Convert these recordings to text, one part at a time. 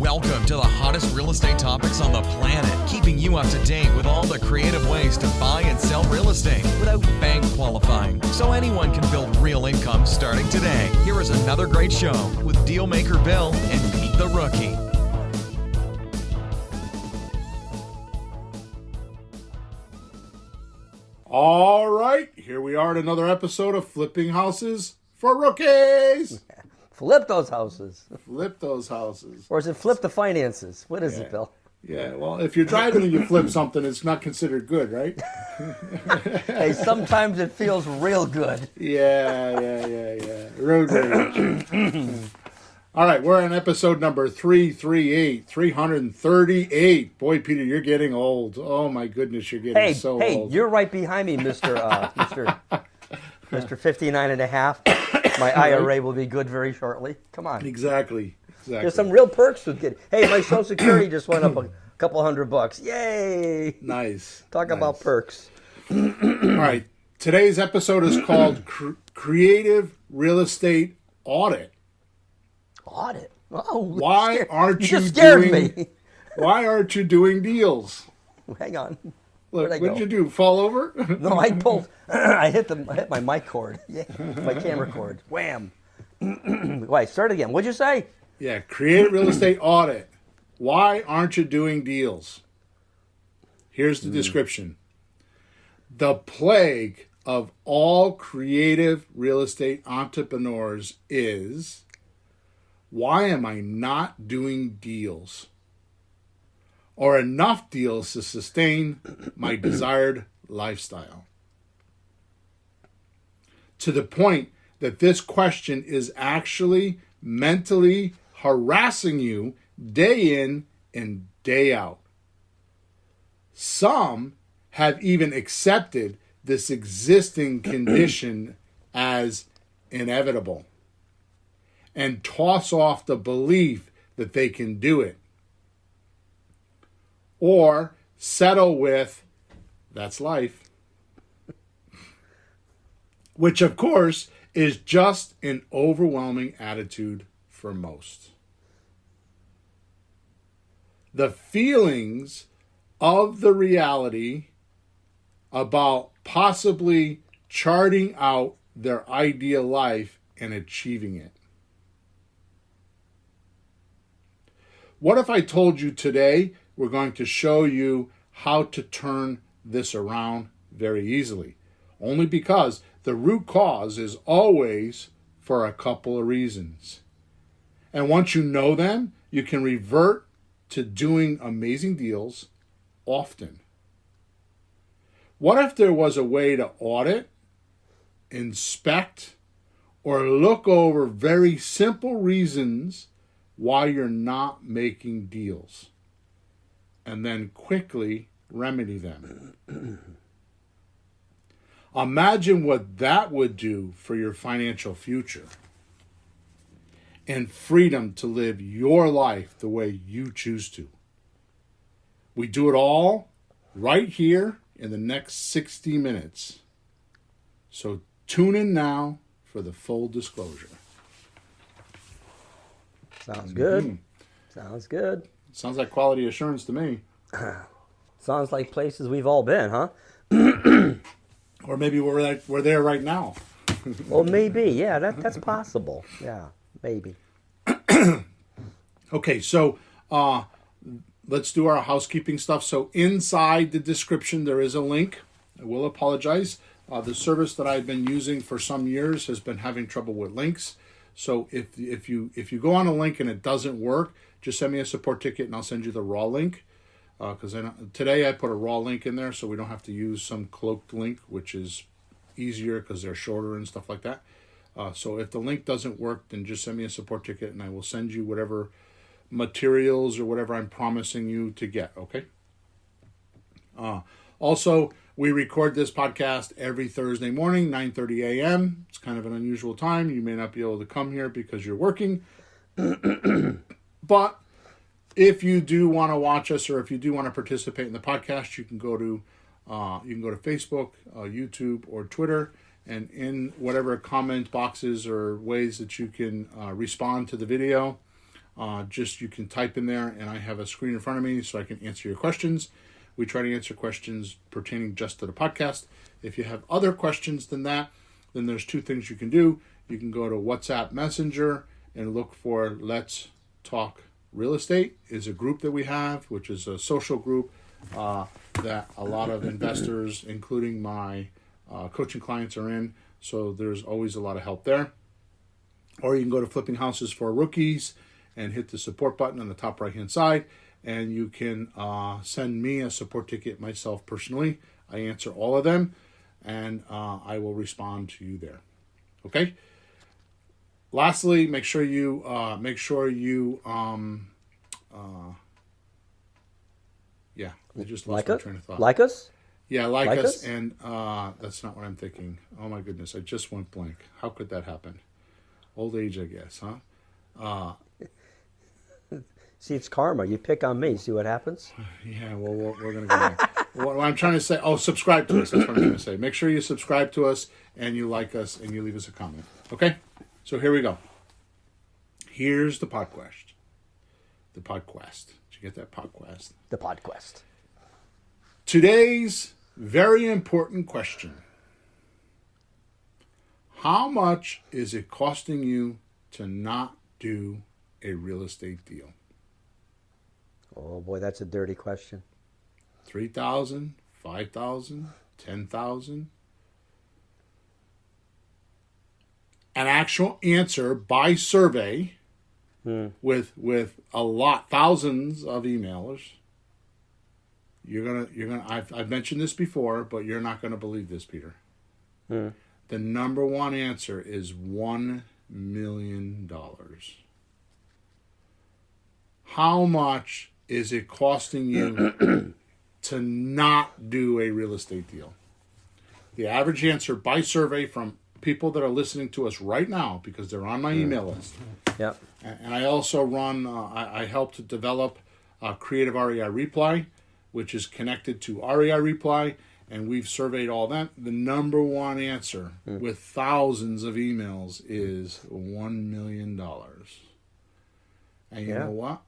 Welcome to the hottest real estate topics on the planet, keeping you up to date with all the creative ways to buy and sell real estate without bank qualifying, so anyone can build real income starting today. Here is another great show with Dealmaker Bill and Pete the Rookie. All right, here we are at another episode of Flipping Houses for Rookies. Flip those houses. Flip those houses. Or is it flip the finances? What is it, Bill? Yeah, well, if you're driving and you flip something, it's not considered good, right? Hey, sometimes it feels real good. Yeah. Road rage. All right, we're on episode number 338. Boy, Peter, you're getting old. Oh, my goodness, you're getting old. Hey, you're right behind me, Mr. 59 and a half. My IRA will be good very shortly. Come on. Exactly. There's some real perks with getting. Hey, my Social Security just went up a couple $100. Yay! Nice. Talk about perks. All right. Today's episode is called Creative Real Estate Audit. Audit? Oh, Why aren't you just scared doing? Me. Why aren't you doing deals? Hang on. Look, what did you do? Fall over? No, I pulled. I hit my mic cord. Yeah, my camera cord. Wham! Wait, start again. What'd you say? Yeah, creative real estate audit. Why aren't you doing deals? Here's the description. The plague of all creative real estate entrepreneurs is, why am I not doing deals? Or enough deals to sustain my desired lifestyle? To the point that this question is actually mentally harassing you day in and day out. Some have even accepted this existing condition as inevitable and toss off the belief that they can do it. Or settle with, that's life. Which, of course, is just an overwhelming attitude for most. The feelings of the reality about possibly charting out their ideal life and achieving it. What if I told you today we're going to show you how to turn this around very easily? Only because the root cause is always for a couple of reasons. And once you know them, you can revert to doing amazing deals often. What if there was a way to audit, inspect, or look over very simple reasons why you're not making deals, and then quickly remedy them? Imagine what that would do for your financial future and freedom to live your life the way you choose to. We do it all right here in the next 60 minutes. So tune in now for the full disclosure. Sounds good. Sounds good. Sounds like quality assurance to me. Sounds like places we've all been, huh? Or maybe we're there right now. Well, maybe. Yeah, that's possible. Yeah, maybe. Okay, so let's do our housekeeping stuff. So inside the description, there is a link. I will apologize. The service that I've been using for some years has been having trouble with links. So if you go on a link and it doesn't work, just send me a support ticket and I'll send you the raw link. Because today I put a raw link in there so we don't have to use some cloaked link, which is easier because they're shorter and stuff like that. So if the link doesn't work, then just send me a support ticket and I will send you whatever materials or whatever I'm promising you to get, okay? Also, we record this podcast every Thursday morning, 9:30 a.m. It's kind of an unusual time. You may not be able to come here because you're working. But if you do want to watch us or if you do want to participate in the podcast, you can go to Facebook, YouTube, or Twitter, and in whatever comment boxes or ways that you can respond to the video, just you can type in there, and I have a screen in front of me so I can answer your questions. We try to answer questions pertaining just to the podcast. If you have other questions than that, then there's two things you can do. You can go to WhatsApp Messenger and look for Let's Talk Real Estate. Is a group that we have, which is a social group that a lot of investors, including my coaching clients, are in. So there's always a lot of help there. Or you can go to Flipping Houses for Rookies and hit the support button on the top right-hand side, and you can send me a support ticket myself personally. I answer all of them, and I will respond to you there. Okay. Lastly, make sure you yeah, I just lost my train of thought. Like us? Yeah, like us, and that's not what I'm thinking. Oh my goodness, I just went blank. How could that happen? Old age, I guess, huh? See, it's karma. You pick on me. See what happens? Yeah, well, we're going to go back. What I'm trying to say, subscribe to us. That's what I'm trying to say. Make sure you subscribe to us, and you like us, and you leave us a comment. Okay? So here we go. Here's the podcast. The podcast. Did you get that podcast? The podcast. Today's very important question. How much is it costing you to not do a real estate deal? Oh boy, that's a dirty question. $3,000, $5,000, $10,000. An actual answer by survey with a lot, thousands of emailers. You're gonna. I've mentioned this before, but you're not gonna believe this, Peter. The number one answer is $1 million. How much is it costing you to not do a real estate deal? The average answer by survey from people that are listening to us right now, because they're on my email list. Yep. And I also run, I help to develop Creative REI Reply, which is connected to REI Reply, and we've surveyed all that. The number one answer with thousands of emails is $1 million. And you know what?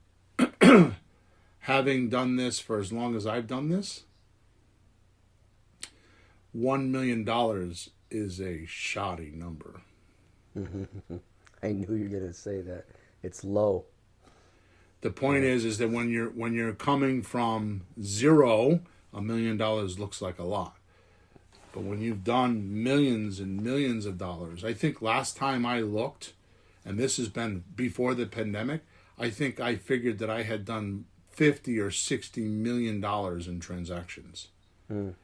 Having done this for as long as I've done this, $1 million is a shoddy number. I knew you were going to say that. It's low. The point is that when you're coming from zero, $1 million looks like a lot. But when you've done millions and millions of dollars, I think last time I looked, and this has been before the pandemic, I think I figured that I had done $50 or $60 million in transactions,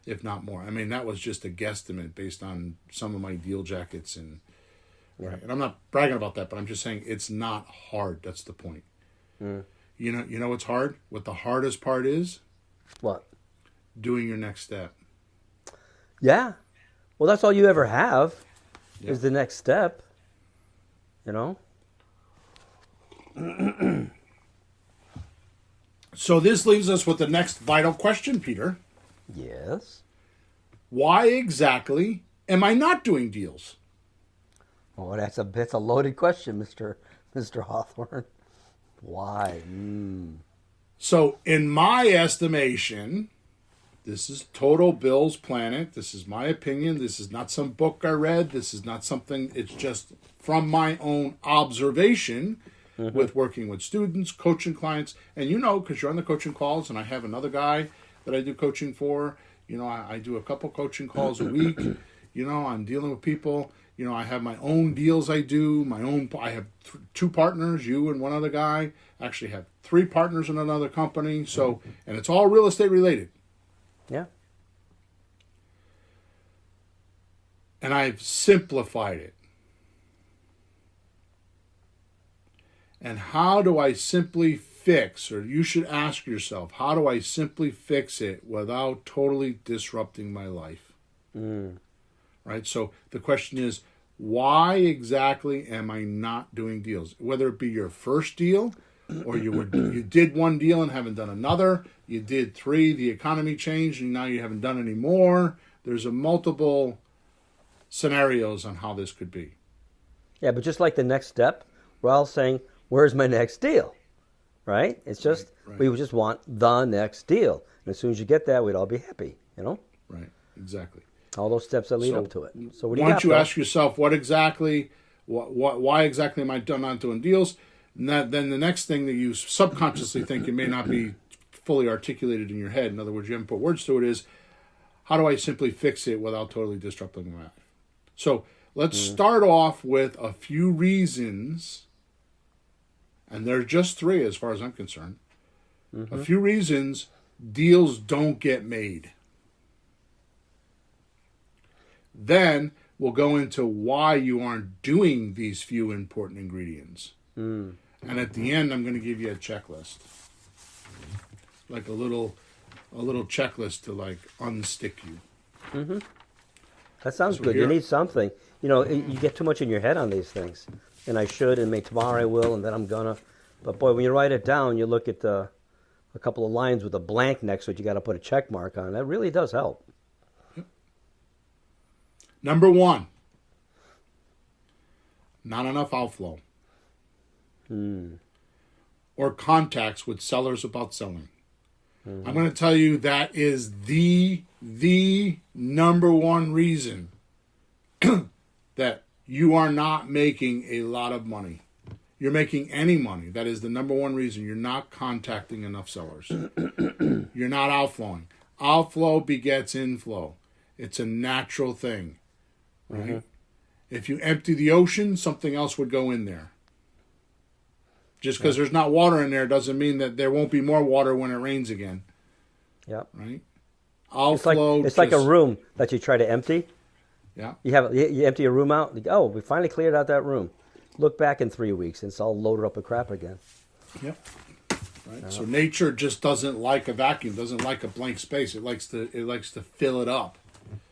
if not more. I mean, that was just a guesstimate based on some of my deal jackets and right. And I'm not bragging about that, but I'm just saying it's not hard. That's the point. You know what's hard? What the hardest part is? What? Doing your next step. Yeah. Well, that's all you ever have is the next step. You know? So this leaves us with the next vital question, Peter. Yes. Why exactly am I not doing deals? Oh, that's a loaded question, Mr. Hawthorne. Why? So in my estimation, this is total Bill's Planet. This is my opinion. This is not some book I read. This is not something, it's just from my own observation with working with students, coaching clients. And because you're on the coaching calls, and I have another guy that I do coaching for. I do a couple coaching calls a week. I'm dealing with people. I have my own deals I do. I have two partners, you and one other guy. I actually have three partners in another company. So, and it's all real estate related. Yeah. And I've simplified it. And how do I simply fix, or you should ask yourself, how do I simply fix it without totally disrupting my life? Right? So the question is, why exactly am I not doing deals? Whether it be your first deal, or you did one deal and haven't done another, you did three, the economy changed, and now you haven't done any more. There's a multiple scenarios on how this could be. Yeah, but just like the next step, we're all saying, where's my next deal? right? It's just right. we would just want the next deal, and as soon as you get that, we'd all be happy. Right, exactly. All those steps that lead up to it. So what do why you don't got, you Bill? ask yourself why exactly am I not doing deals? And then the next thing that you subconsciously think, it may not be fully articulated in your head, in other words, you haven't put words to it, is how do I simply fix it without totally disrupting my life? So let's start off with a few reasons, and they're just 3 as far as I'm concerned, a few reasons deals don't get made. Then we'll go into why you aren't doing these few important ingredients. And at the end, I'm going to give you a checklist, like a little checklist to like unstick you. That sounds So good. here- You need something. You get too much in your head on these things. And I should, and maybe tomorrow I will, and then I'm gonna. But boy, when you write it down, you look at a couple of lines with a blank next to it. You got to put a check mark on. That really does help. Number 1, not enough outflow or contacts with sellers about selling. I'm going to tell you that is the number 1 reason that you are not making a lot of money. You're making any money. That is the number 1 reason you're not contacting enough sellers. You're not outflowing. Outflow begets inflow. It's a natural thing. Right? If you empty the ocean, something else would go in there. Just because there's not water in there doesn't mean that there won't be more water when it rains again. Yep. Right? It's like a room that you try to empty. Yeah. You empty a room out. Oh, we finally cleared out that room. Look back in 3 weeks, and it's all loaded up with crap again. Yep. Right. So nature just doesn't like a vacuum, doesn't like a blank space. It likes to fill it up.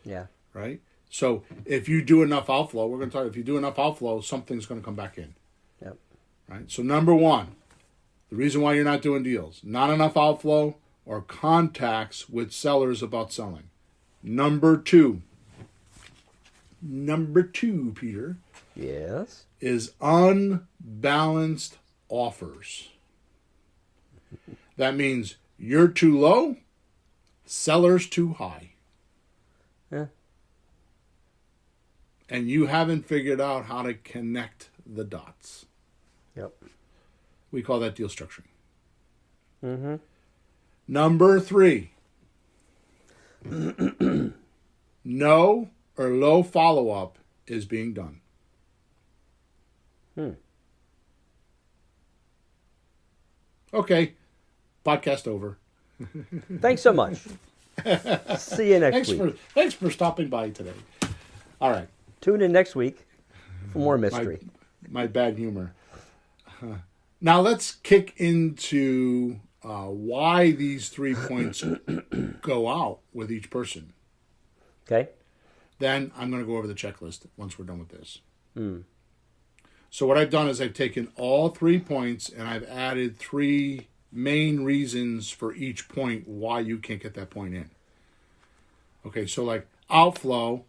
Yeah. Right? So if you do enough outflow, we're going to talk, if you do enough outflow, something's going to come back in. Yep. Right? So number 1, the reason why you're not doing deals, not enough outflow or contacts with sellers about selling. Number 2, Peter, Yes. is unbalanced offers. That means you're too low, seller's too high. Yeah. And you haven't figured out how to connect the dots. Yep. We call that deal structuring. Number 3, no or low follow-up is being done. Okay, podcast over. Thanks so much. See you next week. Thanks for stopping by today. All right. Tune in next week for more mystery. My bad humor. Now let's kick into why these 3 points go out with each person. Okay? Then I'm going to go over the checklist once we're done with this. So what I've done is I've taken all 3 points and I've added 3 main reasons for each point why you can't get that point in. Okay, so like outflow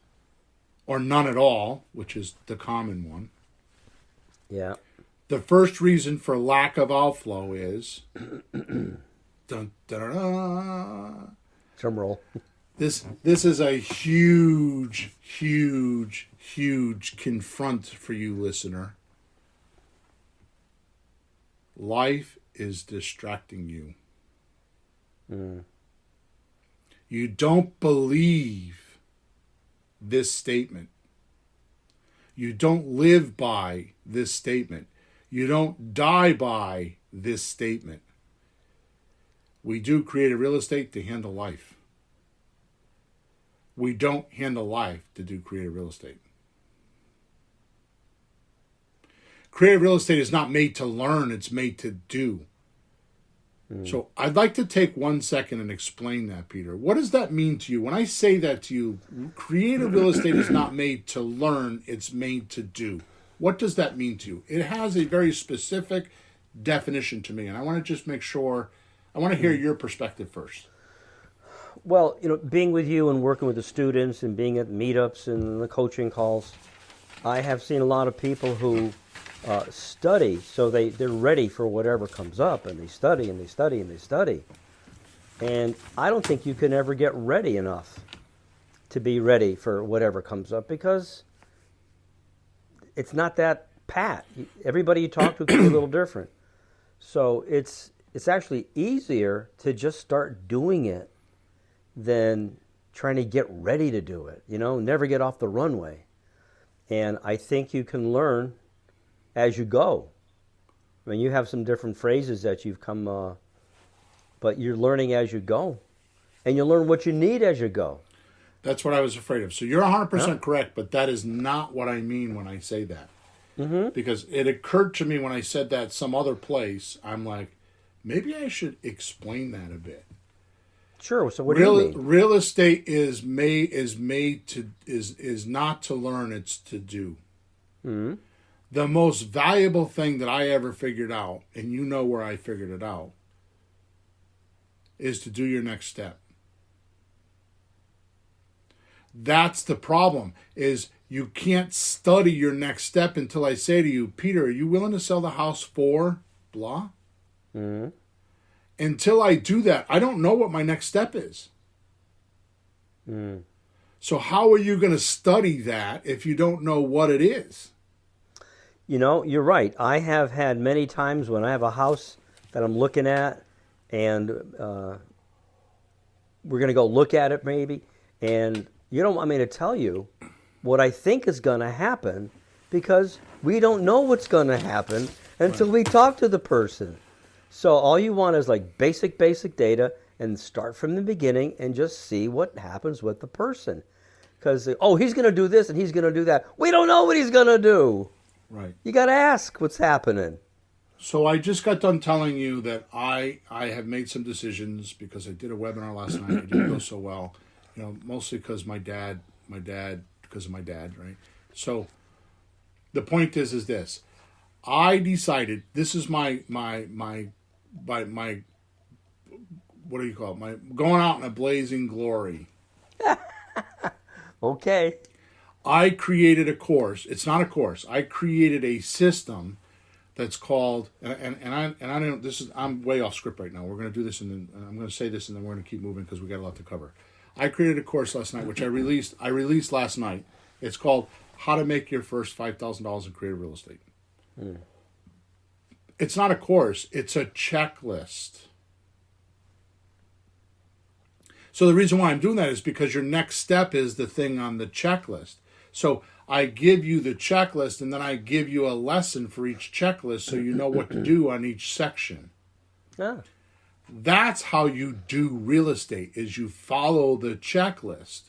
or none at all, which is the common one. Yeah. The first reason for lack of outflow is dun, dun, dun, dun. Drum roll. This is a huge confront for you, listener. Life is distracting you. You don't believe this statement. You don't live by this statement. You don't die by this statement. We do creative real estate to handle life. We don't handle life to do creative real estate. Creative real estate is not made to learn, it's made to do. So I'd like to take 1 second and explain that, Peter. What does that mean to you? When I say that to you, creative real estate is not made to learn, it's made to do. What does that mean to you? It has a very specific definition to me, and I want to just make sure, I want to hear your perspective first. Well, being with you and working with the students and being at meetups and the coaching calls, I have seen a lot of people who study, so they're ready for whatever comes up, and they study and they study and they study. And I don't think you can ever get ready enough to be ready for whatever comes up, because it's not that pat. Everybody you talk to can be a little different. So it's actually easier to just start doing it than trying to get ready to do it. Never get off the runway. And I think you can learn as you go. I mean, you have some different phrases that you've come, but you're learning as you go. And you learn what you need as you go. That's what I was afraid of. So you're 100% correct, but that is not what I mean when I say that. Mm-hmm. Because it occurred to me when I said that some other place, I'm like, maybe I should explain that a bit. Sure. So what do you mean? Real estate is not to learn, it's to do. Mm-hmm. The most valuable thing that I ever figured out, and you know where I figured it out, is to do your next step. That's the problem, is you can't study your next step until I say to you, Peter, are you willing to sell the house for blah? Mm-hmm. Until I do that, I don't know what my next step is. Mm. So how are you going to study that if you don't know what it is? You're right. I have had many times when I have a house that I'm looking at, and we're going to go look at it maybe, and you don't want me to tell you what I think is going to happen, because we don't know what's going to happen until we talk to the person. So all you want is like basic data, and start from the beginning and just see what happens with the person. Because, he's going to do this and he's going to do that. We don't know what he's going to do. Right. You got to ask what's happening. So I just got done telling you that I have made some decisions because I did a webinar last night. It didn't go so well. Mostly because my dad, because of my dad, right? So the point is this. I decided, this is my what do you call it? My going out in a blazing glory. Okay. I created a course. It's not a course. I created a system that's called, and I don't. This is, I'm way off script right now. We're going to do this, and then I'm going to say this, and then we're going to keep moving because we got a lot to cover. I created a course last night, which I released last night. It's called How to Make Your First $5,000 in Creative Real Estate. Mm. It's not a course. It's a checklist. So the reason why I'm doing that is because your next step is the thing on the checklist. So I give you the checklist, and then I give you a lesson for each checklist so you know what to do on each section. Ah. That's how you do real estate, is you follow the checklist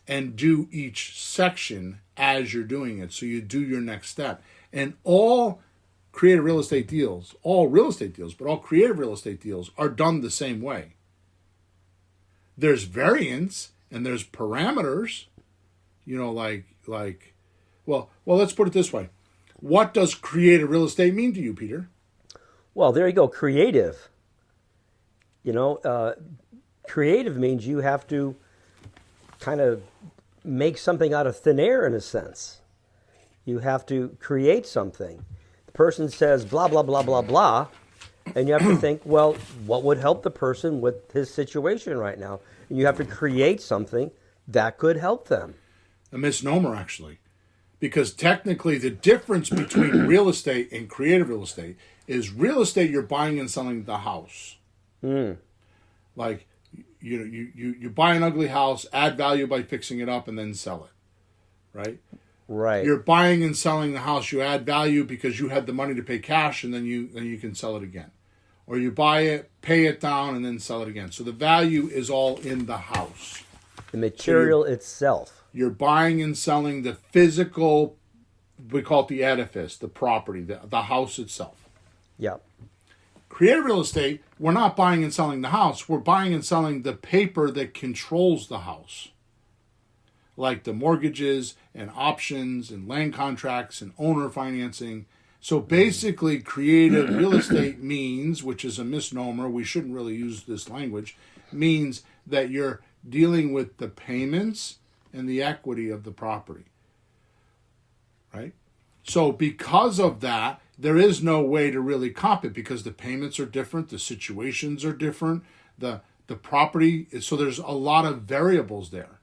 and do each section as you're doing it. So you do your next step. And all creative real estate deals, but all creative real estate deals are done the same way. There's variance and there's parameters, well, let's put it this way. What does creative real estate mean to you, Peter? Well, there you go. Creative. Creative means you have to kind of make something out of thin air, in a sense. You have to create something. The person says blah, blah, blah, blah, blah, and you have to think, well, what would help the person with his situation right now? And you have to create something that could help them. A misnomer, actually. Because technically the difference between real estate and creative real estate is real estate, you're buying and selling the house. Mm. Like, you buy an ugly house, add value by fixing it up, and then sell it. Right? Right. You're buying and selling the house. You add value because you had the money to pay cash, and then you can sell it again. Or you buy it, pay it down, and then sell it again. So the value is all in the house. The material itself. You're buying and selling the physical, we call it the edifice, the property, the house itself. Yep. Creative real estate, we're not buying and selling the house. We're buying and selling the paper that controls the house. Like the mortgages and options and land contracts and owner financing. So basically, creative real estate means, which is a misnomer, we shouldn't really use this language, means that you're dealing with the payments and the equity of the property. Right? So because of that, there is no way to really comp it because the payments are different, the situations are different, the property is, so there's a lot of variables there.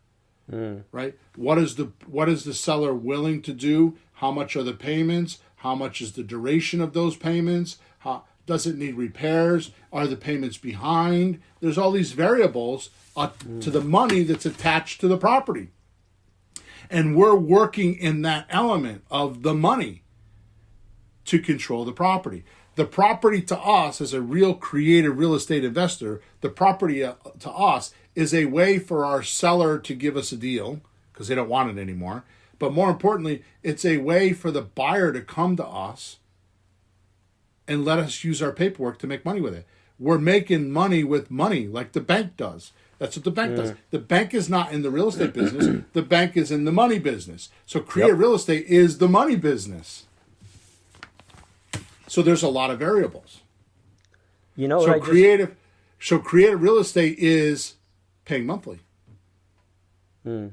Right? What is the seller willing to do? How much are the payments? How much is the duration of those payments? How does it need repairs? Are the payments behind? There's all these variables to the money that's attached to the property. And we're working in that element of the money to control the property. The property to us, as a real creative real estate investor, the property to us is a way for our seller to give us a deal because they don't want it anymore. But more importantly, it's a way for the buyer to come to us and let us use our paperwork to make money with it. We're making money with money like the bank does. That's what the bank does. The bank is not in the real estate business. The bank is in the money business. So creative real estate is the money business. So there's a lot of variables. You know, So creative real estate is paying monthly. That's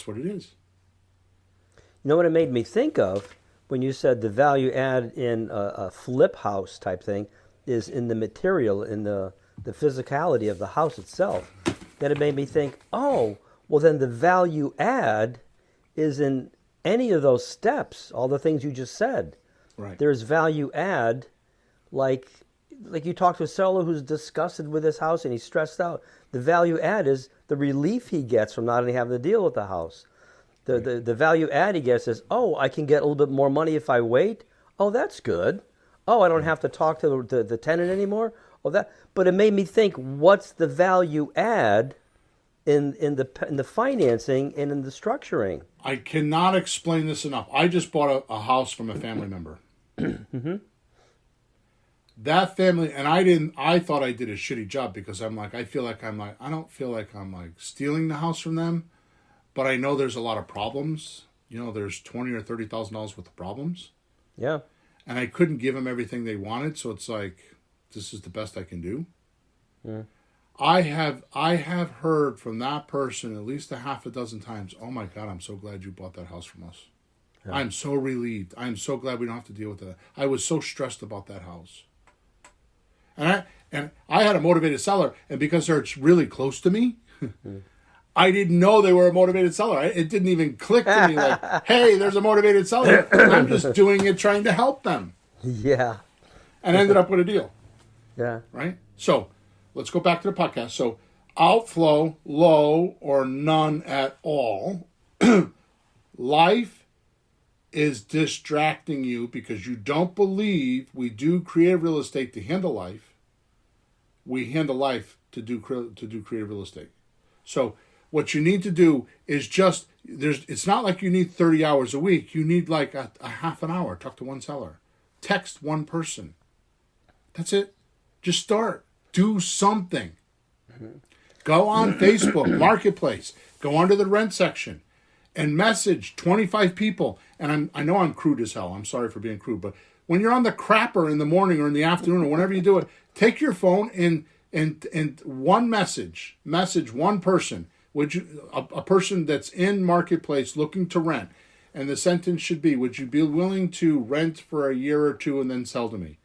what it is. You know what it made me think of when you said the value add in a flip house type thing is in the material, in the physicality of the house itself. Then it made me think, oh, well then the value add is in any of those steps, all the things you just said. Right. There's value add, like you talk to a seller who's disgusted with his house and he's stressed out. The value add is the relief he gets from not having to deal with the house. The value add he gets is, oh, I can get a little bit more money if I wait. Oh, that's good. Oh, I don't have to talk to the tenant anymore. Oh, that. But it made me think, what's the value add in the financing and in the structuring? I cannot explain this enough. I just bought a house from a family member. That family, and I thought I did a shitty job because I don't feel like I'm stealing the house from them, but I know there's a lot of problems. You know, there's $20,000 or $30,000 worth of problems. Yeah. And I couldn't give them everything they wanted, so it's like, this is the best I can do. Yeah. I have heard from that person at least a half a dozen times, oh my God, I'm so glad you bought that house from us. Yeah. I'm so relieved. I'm so glad we don't have to deal with that. I was so stressed about that house. And I had a motivated seller, and because they're really close to me, I didn't know they were a motivated seller. It didn't even click to me like, hey, there's a motivated seller. I'm just doing it trying to help them. Yeah. And ended up with a deal. Yeah. Right? So let's go back to the podcast. So outflow, low or none at all. Life is distracting you because you don't believe we do creative real estate to handle life. We handle life to do creative real estate. So what you need to do is it's not like you need 30 hours a week. You need like a half an hour. Talk to one seller. Text one person. That's it. Just start. Do something. Go on Facebook Marketplace. Go onto the rent section and message 25 people. And I know I'm crude as hell. I'm sorry for being crude. But when you're on the crapper in the morning or in the afternoon or whenever you do it, take your phone and one message one person. Would you a person that's in Marketplace looking to rent, and the sentence should be, would you be willing to rent for a year or two and then sell to me?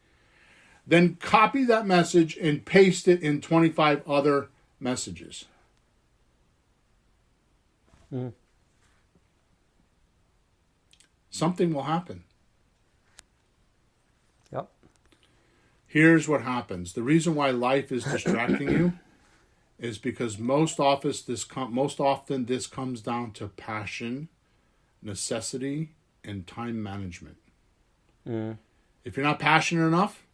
Then copy that message and paste it in 25 other messages. Something will happen. Yep. Here's what happens. The reason why life is distracting you is because most often this comes down to passion, necessity, and time management. If you're not passionate enough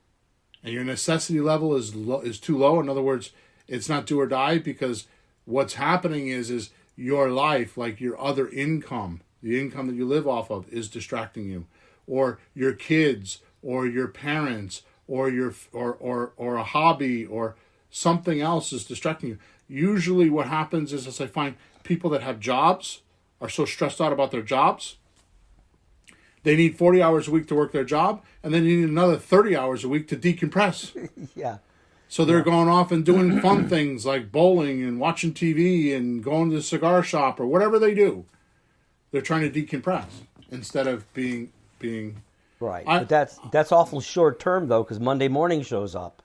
and your necessity level is too low, in other words, it's not do or die, because what's happening is your life, like your other income, the income that you live off of, is distracting you, or your kids, or your parents, or or a hobby, or something else is distracting you. Usually what happens is, as I find, people that have jobs are so stressed out about their jobs, they need 40 hours a week to work their job, and then you need another 30 hours a week to decompress. Yeah. So they're going off and doing fun things like bowling and watching TV and going to the cigar shop or whatever they do. They're trying to decompress. instead of being Right. I- But that's awful short term though, because Monday morning shows up.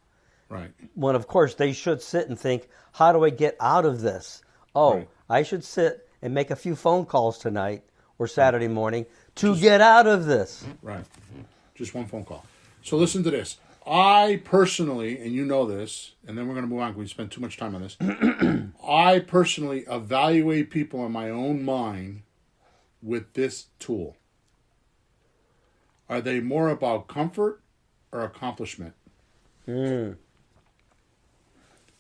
right. When of course they should sit and think, how do I get out of this? Oh, Right. I should sit and make a few phone calls tonight or Saturday morning to get out of this. Right. Just one phone call. So listen to this. I personally, and you know this, and then we're going to move on because we spent too much time on this. I personally evaluate people in my own mind with this tool. Are they more about comfort or accomplishment?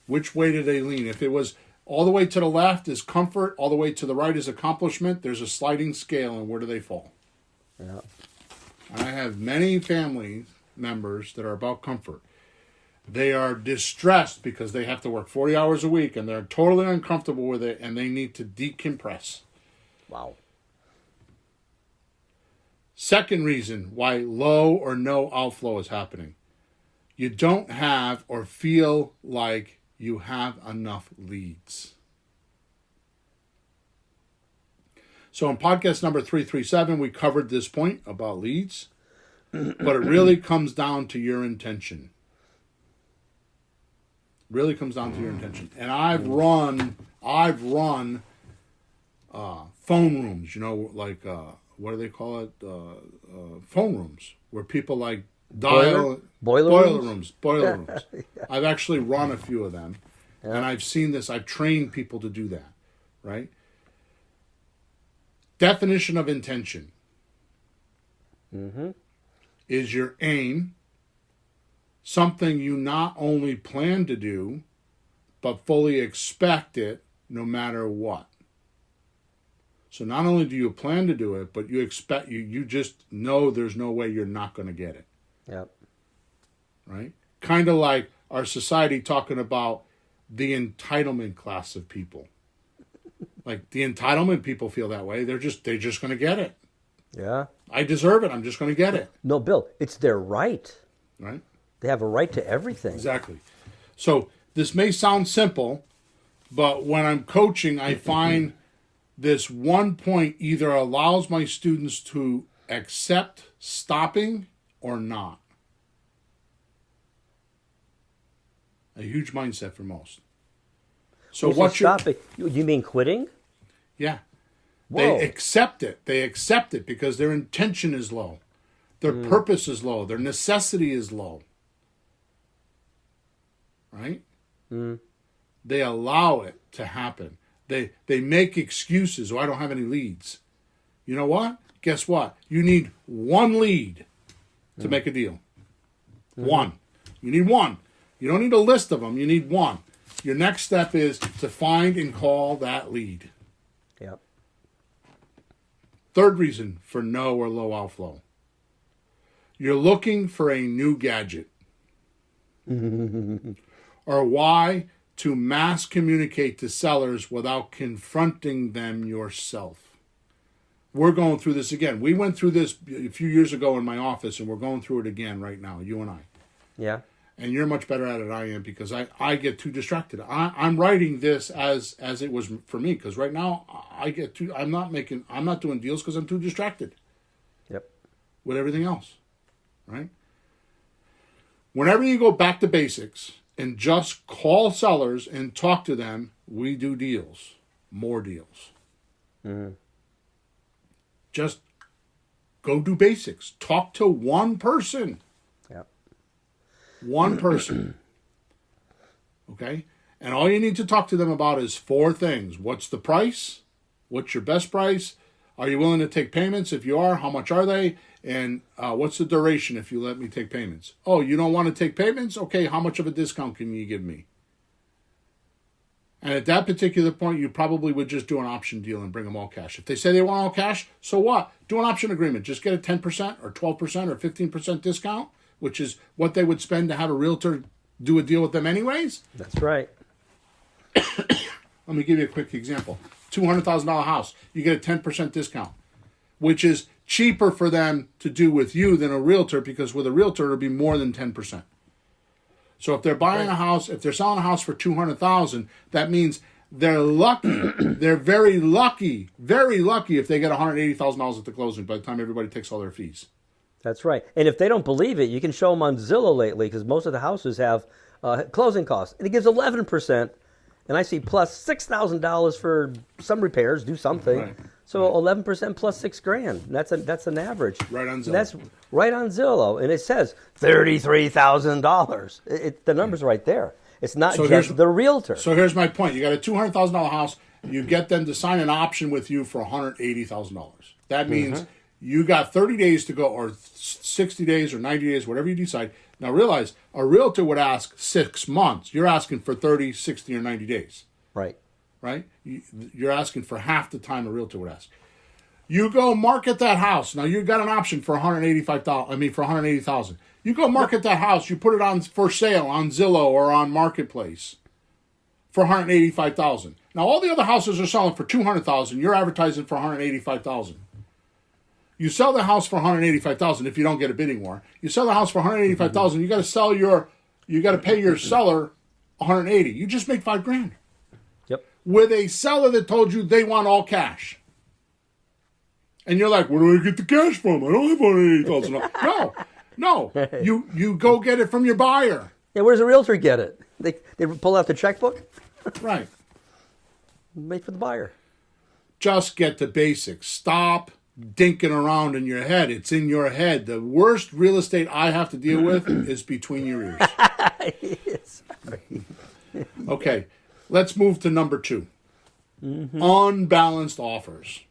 Which way do they lean? If it was all the way to the left is comfort, all the way to the right is accomplishment, there's a sliding scale, and where do they fall? Yeah. And I have many family members that are about comfort. They are distressed because they have to work 40 hours a week and they're totally uncomfortable with it and they need to decompress. Wow. Second reason why low or no outflow is happening. You don't have or feel like you have enough leads. So in podcast number 337, we covered this point about leads, but it really comes down to your intention. Really comes down to your intention. And I've run phone rooms, like what do they call it? Phone rooms where people like dial Boiler rooms? Boiler rooms. I've actually run a few of them, and I've seen this. I've trained people to do that, right? Definition of intention is your aim, something you not only plan to do, but fully expect it no matter what. So not only do you plan to do it, but you expect you just know there's no way you're not going to get it. Yep. Right? Kind of like our society talking about the entitlement class of people. Like the entitlement people feel that way. They're just going to get it. Yeah. I deserve it. I'm just going to get it. No, Bill, it's their right. Right? They have a right to everything. Exactly. So this may sound simple, but when I'm coaching, I find this one point either allows my students to accept stopping or not. A huge mindset for most. So what's your stopping? You mean quitting? Yeah. Whoa. They accept it. They accept it because their intention is low. Their purpose is low. Their necessity is low. Right? They allow it to happen. They make excuses. Oh, I don't have any leads. You know what? Guess what? You need one lead to make a deal. One. You need one. You don't need a list of them. You need one. Your next step is to find and call that lead. Yep. Third reason for no or low outflow. You're looking for a new gadget. Or why to mass communicate to sellers without confronting them yourself. We're going through this again. We went through this a few years ago in my office, and we're going through it again right now, you and I. Yeah. And you're much better at it than I am because I get too distracted. I'm writing this as it was for me because right now I'm not doing deals because I'm too distracted Yep. with everything else, right? Whenever you go back to basics and just call sellers and talk to them, we do deals, more deals. Just go do basics. Talk to one person. Yep. One person. Okay? And all you need to talk to them about is 4 things. What's the price? What's your best price? Are you willing to take payments? If you are, how much are they? And what's the duration if you let me take payments? Oh, you don't want to take payments? Okay, how much of a discount can you give me? And at that particular point, you probably would just do an option deal and bring them all cash. If they say they want all cash, so what? Do an option agreement. Just get a 10% or 12% or 15% discount, which is what they would spend to have a realtor do a deal with them anyways. That's right. Let me give you a quick example. $200,000 house. You get a 10% discount, which is cheaper for them to do with you than a realtor because with a realtor, it'll be more than 10%. So if they're buying a house, if they're selling a house for $200,000, that means they're lucky. They're very lucky if they get $180,000 at the closing by the time everybody takes all their fees. That's right. And if they don't believe it, you can show them on Zillow lately, because most of the houses have closing costs. And it gives 11%. And I see plus $6,000 for some repairs, do something. Right. So 11% plus $6,000. That's an average. Right on Zillow. And that's right on Zillow. And it says $33,000. The number's right there. It's not just the realtor. So here's my point. You got a $200,000 house. You get them to sign an option with you for $180,000. That means you got 30 days to go, or 60 days, or 90 days, whatever you decide. Now realize, a realtor would ask 6 months. You're asking for 30, 60, or 90 days. Right. Right? You're asking for half the time a realtor would ask. You go market that house. Now you've got an option for $180,000. You go market that house. You put it on for sale on Zillow or on Marketplace for $185,000. Now all the other houses are selling for $200,000. You're advertising for $185,000. You sell the house for $185,000 if you don't get a bidding war. You sell the house for $185,000. You got to pay your seller $180,000. You just make $5,000. Yep. With a seller that told you they want all cash. And you're like, where do I get the cash from? I don't have $180,000. No. You go get it from your buyer. Yeah, where does a realtor get it? They pull out the checkbook? Right. Wait for the buyer. Just get the basics. Stop dinking around in your head. It's in your head. The worst real estate I have to deal with is between your ears. Okay, let's move to number 2. Unbalanced offers.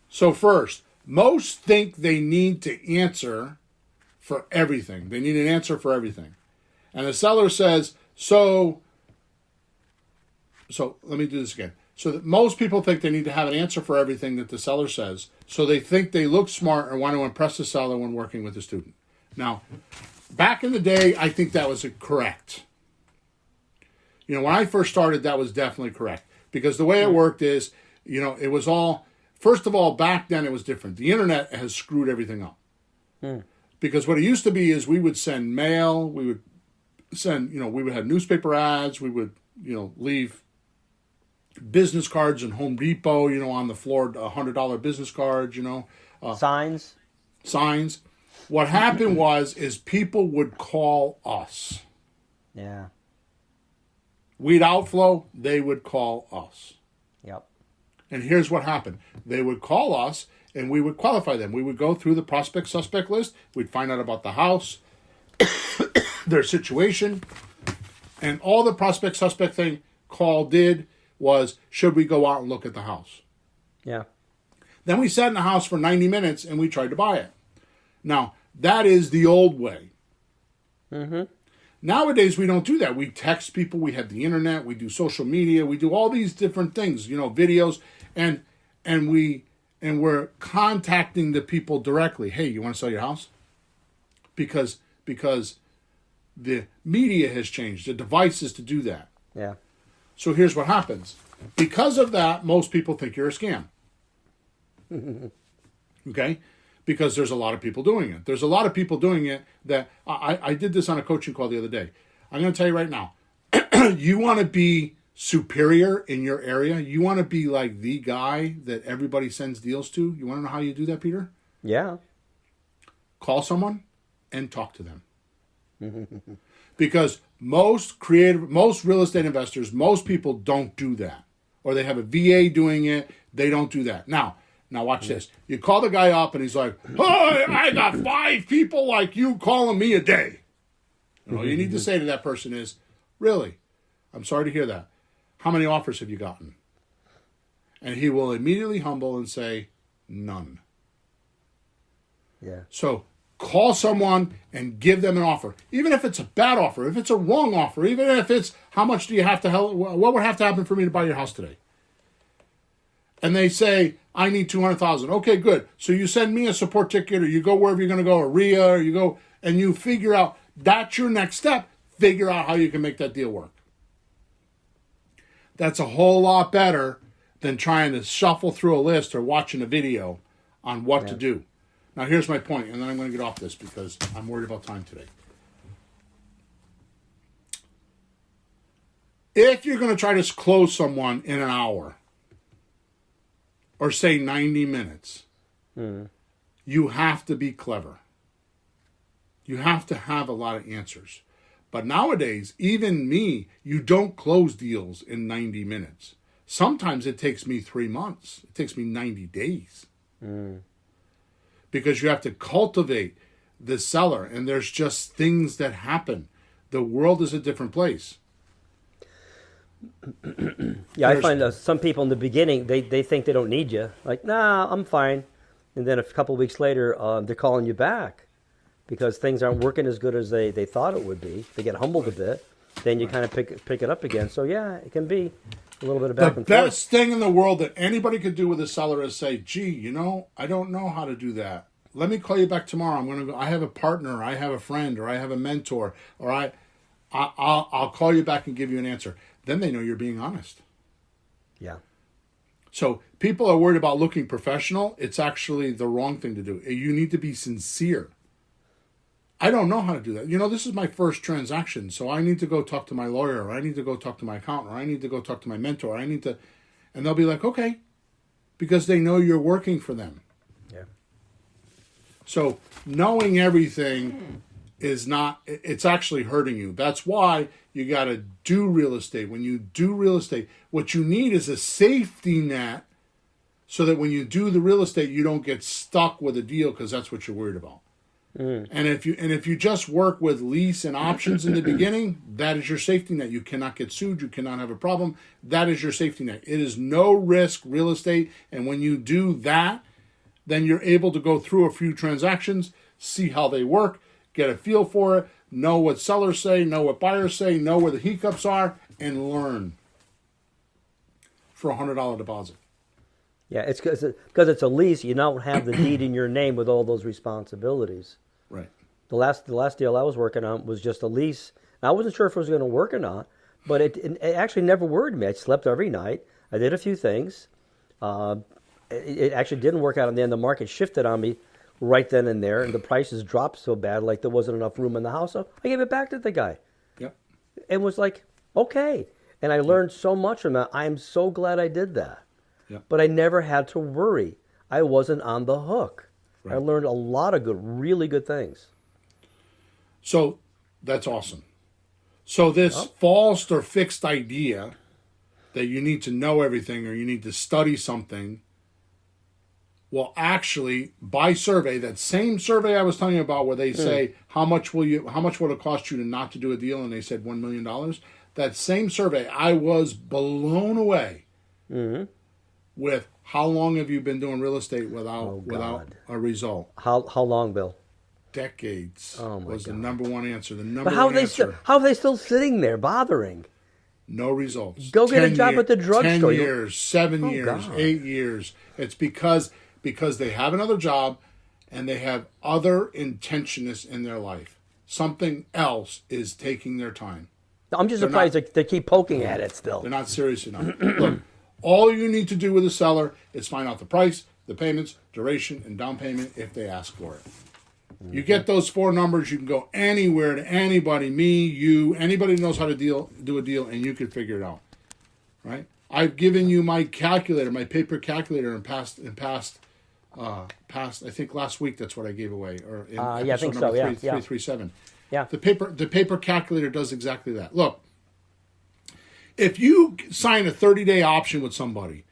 So first, most think they need to answer for everything. They need an answer for everything. And the seller says, so let me do this again. So that most people think they need to have an answer for everything that the seller says. So they think they look smart and want to impress the seller when working with the student. Now, back in the day, I think that was correct. When I first started, that was definitely correct. Because the way it worked is, it was all, first of all, back then it was different. The internet has screwed everything up. Because what it used to be is we would send mail, we would send, we would have newspaper ads, we would, leave business cards in Home Depot, on the floor, $100 business cards, Signs. What happened is people would call us. Yeah. We'd outflow, they would call us. Yep. And here's what happened. They would call us and we would qualify them. We would go through the prospect suspect list. We'd find out about the house, their situation, and all the prospect suspect thing call did was, should we go out and look at the house? Yeah. Then we sat in the house for 90 minutes and we tried to buy it. Now, that is the old way. Nowadays, we don't do that. We text people. We have the internet. We do social media. We do all these different things, videos, and we're contacting the people directly. Hey, you want to sell your house? Because the media has changed. The devices to do that. Yeah. So here's what happens. Because of that, most people think you're a scam. Okay? Because there's a lot of people doing it. There's a lot of people doing it that I did this on a coaching call the other day. I'm going to tell you right now. You want to be superior in your area? You want to be like the guy that everybody sends deals to? You want to know how you do that, Peter? Yeah. Call someone and talk to them. Because most real estate investors, most people don't do that. Or they have a VA doing it. They don't do that. Now watch this. You call the guy up and he's like, "Hey, I got 5 people like you calling me a day." And all you need to say to that person is, "Really? I'm sorry to hear that. How many offers have you gotten?" And he will immediately humble and say, "None." Yeah. So call someone and give them an offer. Even if it's a bad offer, if it's a wrong offer, even if it's, how much do you have to what would have to happen for me to buy your house today? And they say, I need $200,000. Okay, good. So you send me a support ticket, or you go wherever you're going to go, or RIA, or you go, and you figure out, that's your next step. Figure out how you can make that deal work. That's a whole lot better than trying to shuffle through a list or watching a video on what to do. Now, here's my point, and then I'm going to get off this because I'm worried about time today. If you're going to try to close someone in an hour, or say 90 minutes, you have to be clever. You have to have a lot of answers. But nowadays, even me, you don't close deals in 90 minutes. Sometimes it takes me 3 months. It takes me 90 days. Because you have to cultivate the seller, and there's just things that happen. The world is a different place. Yeah, I find some people in the beginning, they think they don't need you. Like, nah, I'm fine. And then a couple of weeks later, they're calling you back because things aren't working as good as they thought it would be. They get humbled a bit. Then you kind of pick it up again. So, yeah, it can be a little bit of back and forth. The best thing in the world that anybody could do with a seller is say, gee, I don't know how to do that. Let me call you back tomorrow. I have a partner, I have a friend, or I have a mentor, or I'll call you back and give you an answer. Then they know you're being honest. Yeah. So people are worried about looking professional. It's actually the wrong thing to do. You need to be sincere. I don't know how to do that. This is my first transaction, so I need to go talk to my lawyer, or I need to go talk to my accountant, or I need to go talk to my mentor. And they'll be like, okay, because they know you're working for them. Yeah. So knowing everything it's actually hurting you. That's why you got to do real estate. When you do real estate, what you need is a safety net so that when you do the real estate, you don't get stuck with a deal because that's what you're worried about. And if you just work with lease and options in the beginning, that is your safety net. You cannot get sued. You cannot have a problem. That is your safety net. It is no risk real estate. And when you do that, then you're able to go through a few transactions, see how they work, get a feel for it, know what sellers say, know what buyers say, know where the hiccups are, and learn for $100 deposit. Yeah, it's because it's a lease. You don't have the deed in your name with all those responsibilities. Right. The last deal I was working on was just a lease. I wasn't sure if it was going to work or not, but it actually never worried me. I slept every night. I did a few things. It actually didn't work out, and then the market shifted on me right then and there, and the prices dropped so bad, like there wasn't enough room in the house. So I gave it back to the guy. Yep. And was like, okay. And I learned so much from that. I am so glad I did that. Yep. But I never had to worry. I wasn't on the hook. Right. I learned a lot of really good things. So that's awesome. So this false or fixed idea that you need to know everything or you need to study something, well, actually, by survey, that same survey I was telling you about where they say, how much will it cost you to not to do a deal? And they said $1 million. That same survey, I was blown away with how long have you been doing real estate without a result? How long, Bill? Decades was God. the number one answer. The number But how one answer. are they still sitting there bothering? No results. Go get a job at the drugstore. 10 years, 7 years, God. 8 years. It's because they have another job and they have other intentionists in their life. Something else is taking their time. I'm just surprised they keep poking at it still. They're not serious enough. Look, all you need to do with a seller is find out the price, the payments, duration, and down payment if they ask for it. You get those 4 numbers, you can go anywhere to anybody, me, you, anybody who knows how to do a deal, and you can figure it out. Right? I've given you my calculator, my paper calculator in past. I think last week that's what I gave away, or in episode I think number so. Yeah, 337. Yeah. The paper calculator does exactly that. Look, if you sign a 30-day option with somebody,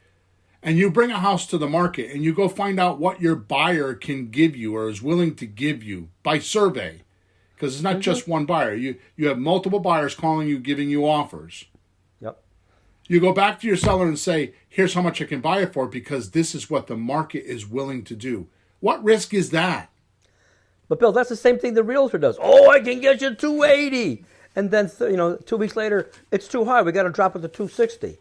and you bring a house to the market, and you go find out what your buyer can give you or is willing to give you by survey, because it's not just one buyer. You have multiple buyers calling you, giving you offers. Yep. You go back to your seller and say, here's how much I can buy it for because this is what the market is willing to do. What risk is that? But Bill, that's the same thing the realtor does. Oh, I can get you 280, and then 2 weeks later, it's too high. We got to drop it to 260.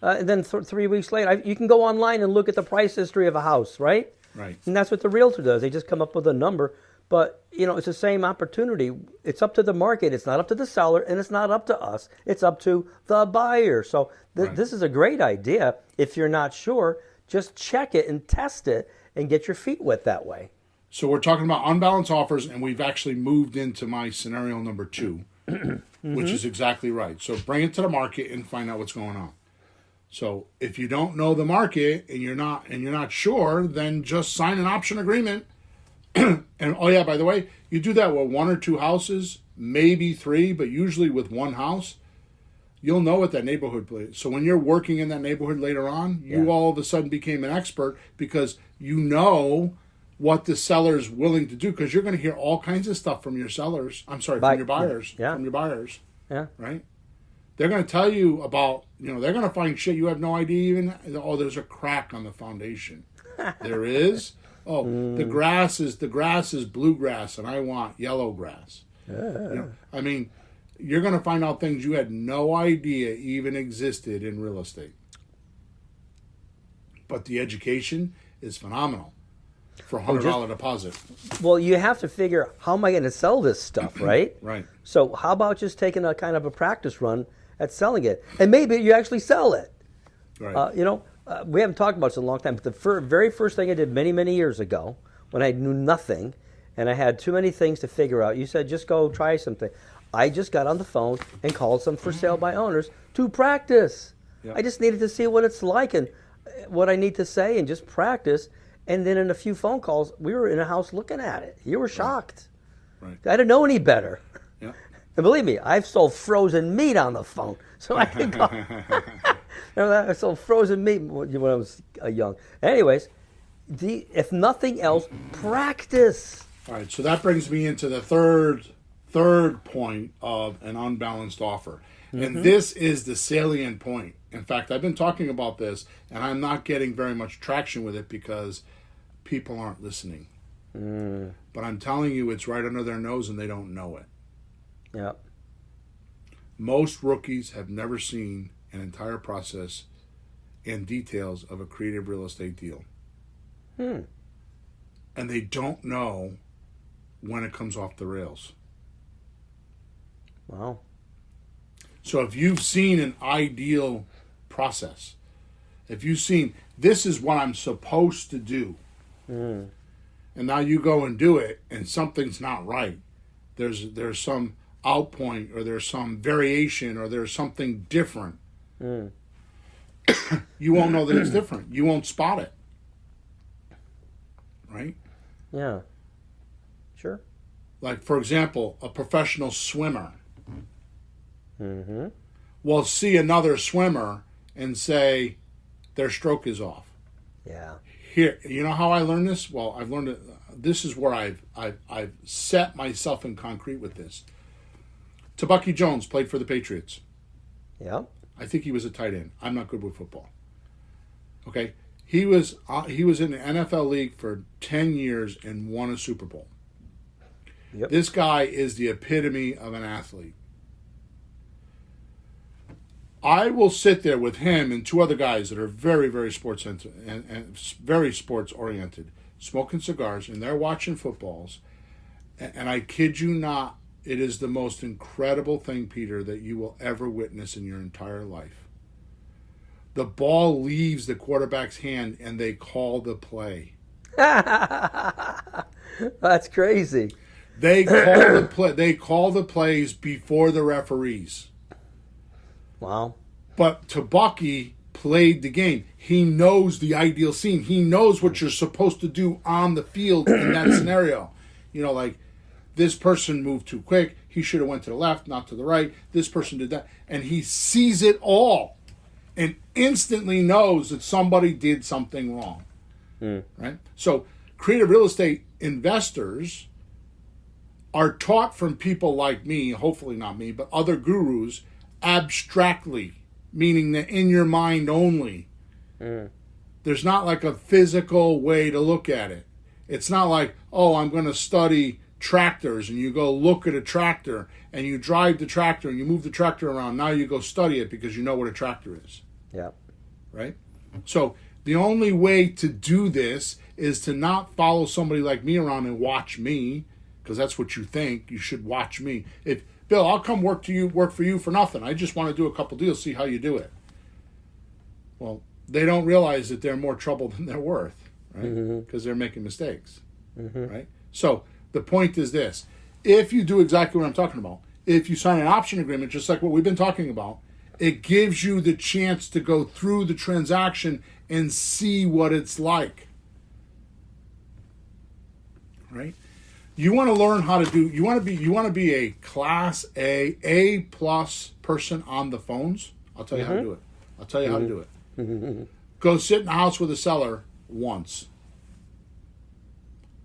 And then 3 weeks later, you can go online and look at the price history of a house, right? Right. And that's what the realtor does. They just come up with a number. But, it's the same opportunity. It's up to the market. It's not up to the seller, and it's not up to us. It's up to the buyer. So this is a great idea. If you're not sure, just check it and test it and get your feet wet that way. So we're talking about unbalanced offers, and we've actually moved into my scenario number 2. which is exactly right. So bring it to the market and find out what's going on. So if you don't know the market and you're not sure, then just sign an option agreement. And oh yeah, by the way, you do that with 1 or 2 houses, maybe 3, but usually with 1 house. You'll know what that neighborhood is. So when you're working in that neighborhood later on, you all of a sudden became an expert because you know what the seller's willing to do, because you're going to hear all kinds of stuff from your sellers. I'm sorry, from your buyers. Yeah. From your buyers. Yeah. Right? They're going to tell you about, they're going to find shit you have no idea even. Oh, there's a crack on the foundation. There is? Oh, the grass is bluegrass and I want yellow grass. I mean, you're going to find out things you had no idea even existed in real estate. But the education is phenomenal for a $100 deposit. Well, you have to figure, how am I going to sell this stuff, right? Right. So how about just taking a kind of a practice run at selling it? And maybe you actually sell it. Right. We haven't talked about this in a long time, but the very first thing I did many, many years ago, when I knew nothing and I had too many things to figure out, you said, just go try something. I just got on the phone and called some for sale by owners to practice. Yep. I just needed to see what it's like and what I need to say and just practice. And then in a few phone calls, we were in a house looking at it. You were shocked. Right. I didn't know any better. Yeah. And believe me, I've sold frozen meat on the phone. So I can call. I sold frozen meat when I was young. Anyways, if nothing else, practice. All right, so that brings me into the third point of an unbalanced offer. And this is the salient point. In fact, I've been talking about this, and I'm not getting very much traction with it because people aren't listening. But I'm telling you, it's right under their nose, and they don't know it. Yeah. Most rookies have never seen an entire process and details of a creative real estate deal. And they don't know when it comes off the rails. Wow. So if you've seen an ideal process, if you've seen, this is what I'm supposed to do, and now you go and do it, and something's not right, there's some outpoint, or there's some variation, or there's something different, you won't know that it's different. You won't spot it. Right? Yeah. Sure. Like, for example, a professional swimmer will see another swimmer and say their stroke is off. Yeah. Here, you know how I learned this? Well, I've learned it. This is where I've set myself in concrete with this. Tabucky Jones played for the Patriots. Yeah. I think he was a tight end. I'm not good with football. Okay, he was in the NFL league for 10 years and won a Super Bowl. Yep. This guy is the epitome of an athlete. I will sit there with him and 2 other guys that are very, very sports and very sports oriented, smoking cigars, and they're watching footballs. And I kid you not, it is the most incredible thing, Peter, that you will ever witness in your entire life. The ball leaves the quarterback's hand and they call the play. That's crazy. They call the play. They call the plays before the referees. Wow. But Tabucky played the game. He knows the ideal scene. He knows what you're supposed to do on the field in that scenario. Like, this person moved too quick. He should have went to the left, not to the right. This person did that. And he sees it all and instantly knows that somebody did something wrong. Right? So creative real estate investors are taught from people like me, hopefully not me, but other gurus, abstractly, meaning that in your mind only. There's not like a physical way to look at it. It's not like, oh, I'm going to study tractors, and you go look at a tractor and you drive the tractor and you move the tractor around. Now you go study it because you know what a tractor is. Yeah. Right? So the only way to do this is to not follow somebody like me around and watch me, because that's what you think. You should watch me. If Bill, I'll come work for you for nothing. I just want to do a couple deals, see how you do it. Well, they don't realize that they're more trouble than they're worth, right? Because they're making mistakes, right? So the point is this. If you do exactly what I'm talking about, if you sign an option agreement, just like what we've been talking about, it gives you the chance to go through the transaction and see what it's like. Right? You want to learn how to do. You want to be a Class A plus person on the phones. I'll tell you how to do it. I'll tell you how to do it. Go sit in the house with a seller once.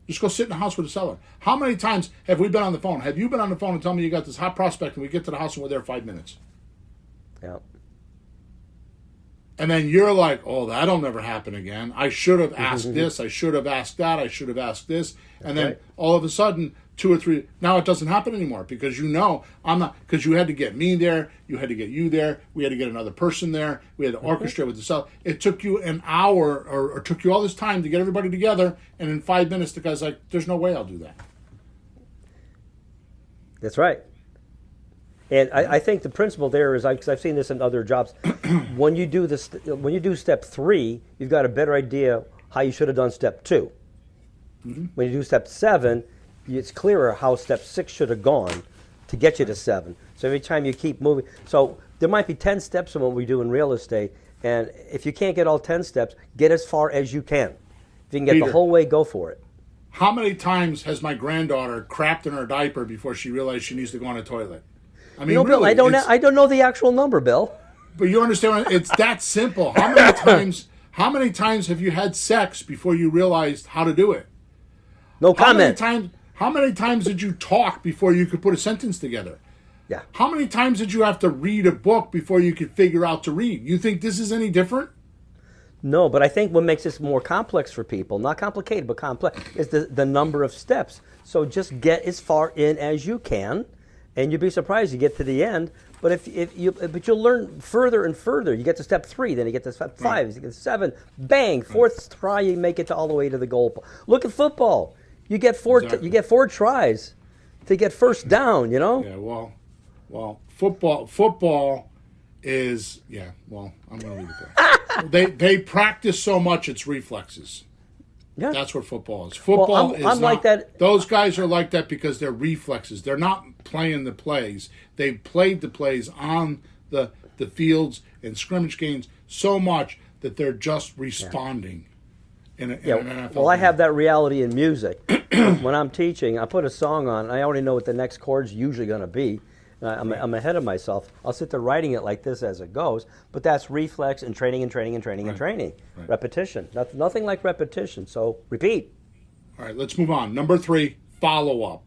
Just go sit in the house with a seller. How many times have we been on the phone? Have you been on the phone and tell me you got this hot prospect and we get to the house and we're there 5 minutes? Yeah. And then you're like, oh, that'll never happen again. I should have asked this. I should have asked that. I should have asked this. And then all of a sudden, 2 or 3, now it doesn't happen anymore because you know I'm not, because you had to get me there. You had to get you there. We had to get another person there. We had to orchestrate with the seller. It took you an hour or took you all this time to get everybody together. And in 5 minutes, the guy's like, there's no way I'll do that. That's right. And I think the principle there is, because I've seen this in other jobs, when you do this, when you do step 3, you've got a better idea how you should have done step 2. When you do step 7, it's clearer how step 6 should have gone to get you to 7. So every time you keep moving, so there might be 10 steps in what we do in real estate, and if you can't get all 10 steps, get as far as you can. If you can get Peter, the whole way, go for it. How many times has my granddaughter crapped in her diaper before she realized she needs to go on a toilet? I mean, No, Bill, really, I don't know the actual number, Bill. But you understand, it's that simple. How many times have you had sex before you realized how to do it? No comment. How many times did you talk before you could put a sentence together? Yeah. How many times did you have to read a book before you could figure out to read? You think this is any different? No, but I think what makes this more complex for people, not complicated, but complex, is the number of steps. So just get as far in as you can, and you'd be surprised you get to the end. But but you'll learn further and further. You get to step 3, then you get to step 5, you get to 7, bang, 4th try you make it all the way to the goal. Look at football. You get 4 Exactly. you get 4 tries to get first down, you know? Yeah, well, football is, I'm going to leave it there. They practice so much, it's reflexes. Yeah. That's what football is. Football is I'm not, like that. Those guys are like that because they're reflexes. They're not playing the plays. They've played the plays on the fields and scrimmage games so much that they're just responding. In an NFL Well, I game. have that reality in music. When I'm teaching, I put a song on. I already know what the next chord's usually going to be. I'm ahead of myself. I'll sit there writing it like this as it goes, but that's reflex and training and training and training and training. Right. Repetition. Nothing like repetition. So repeat. All right, let's move on. Number 3, follow-up.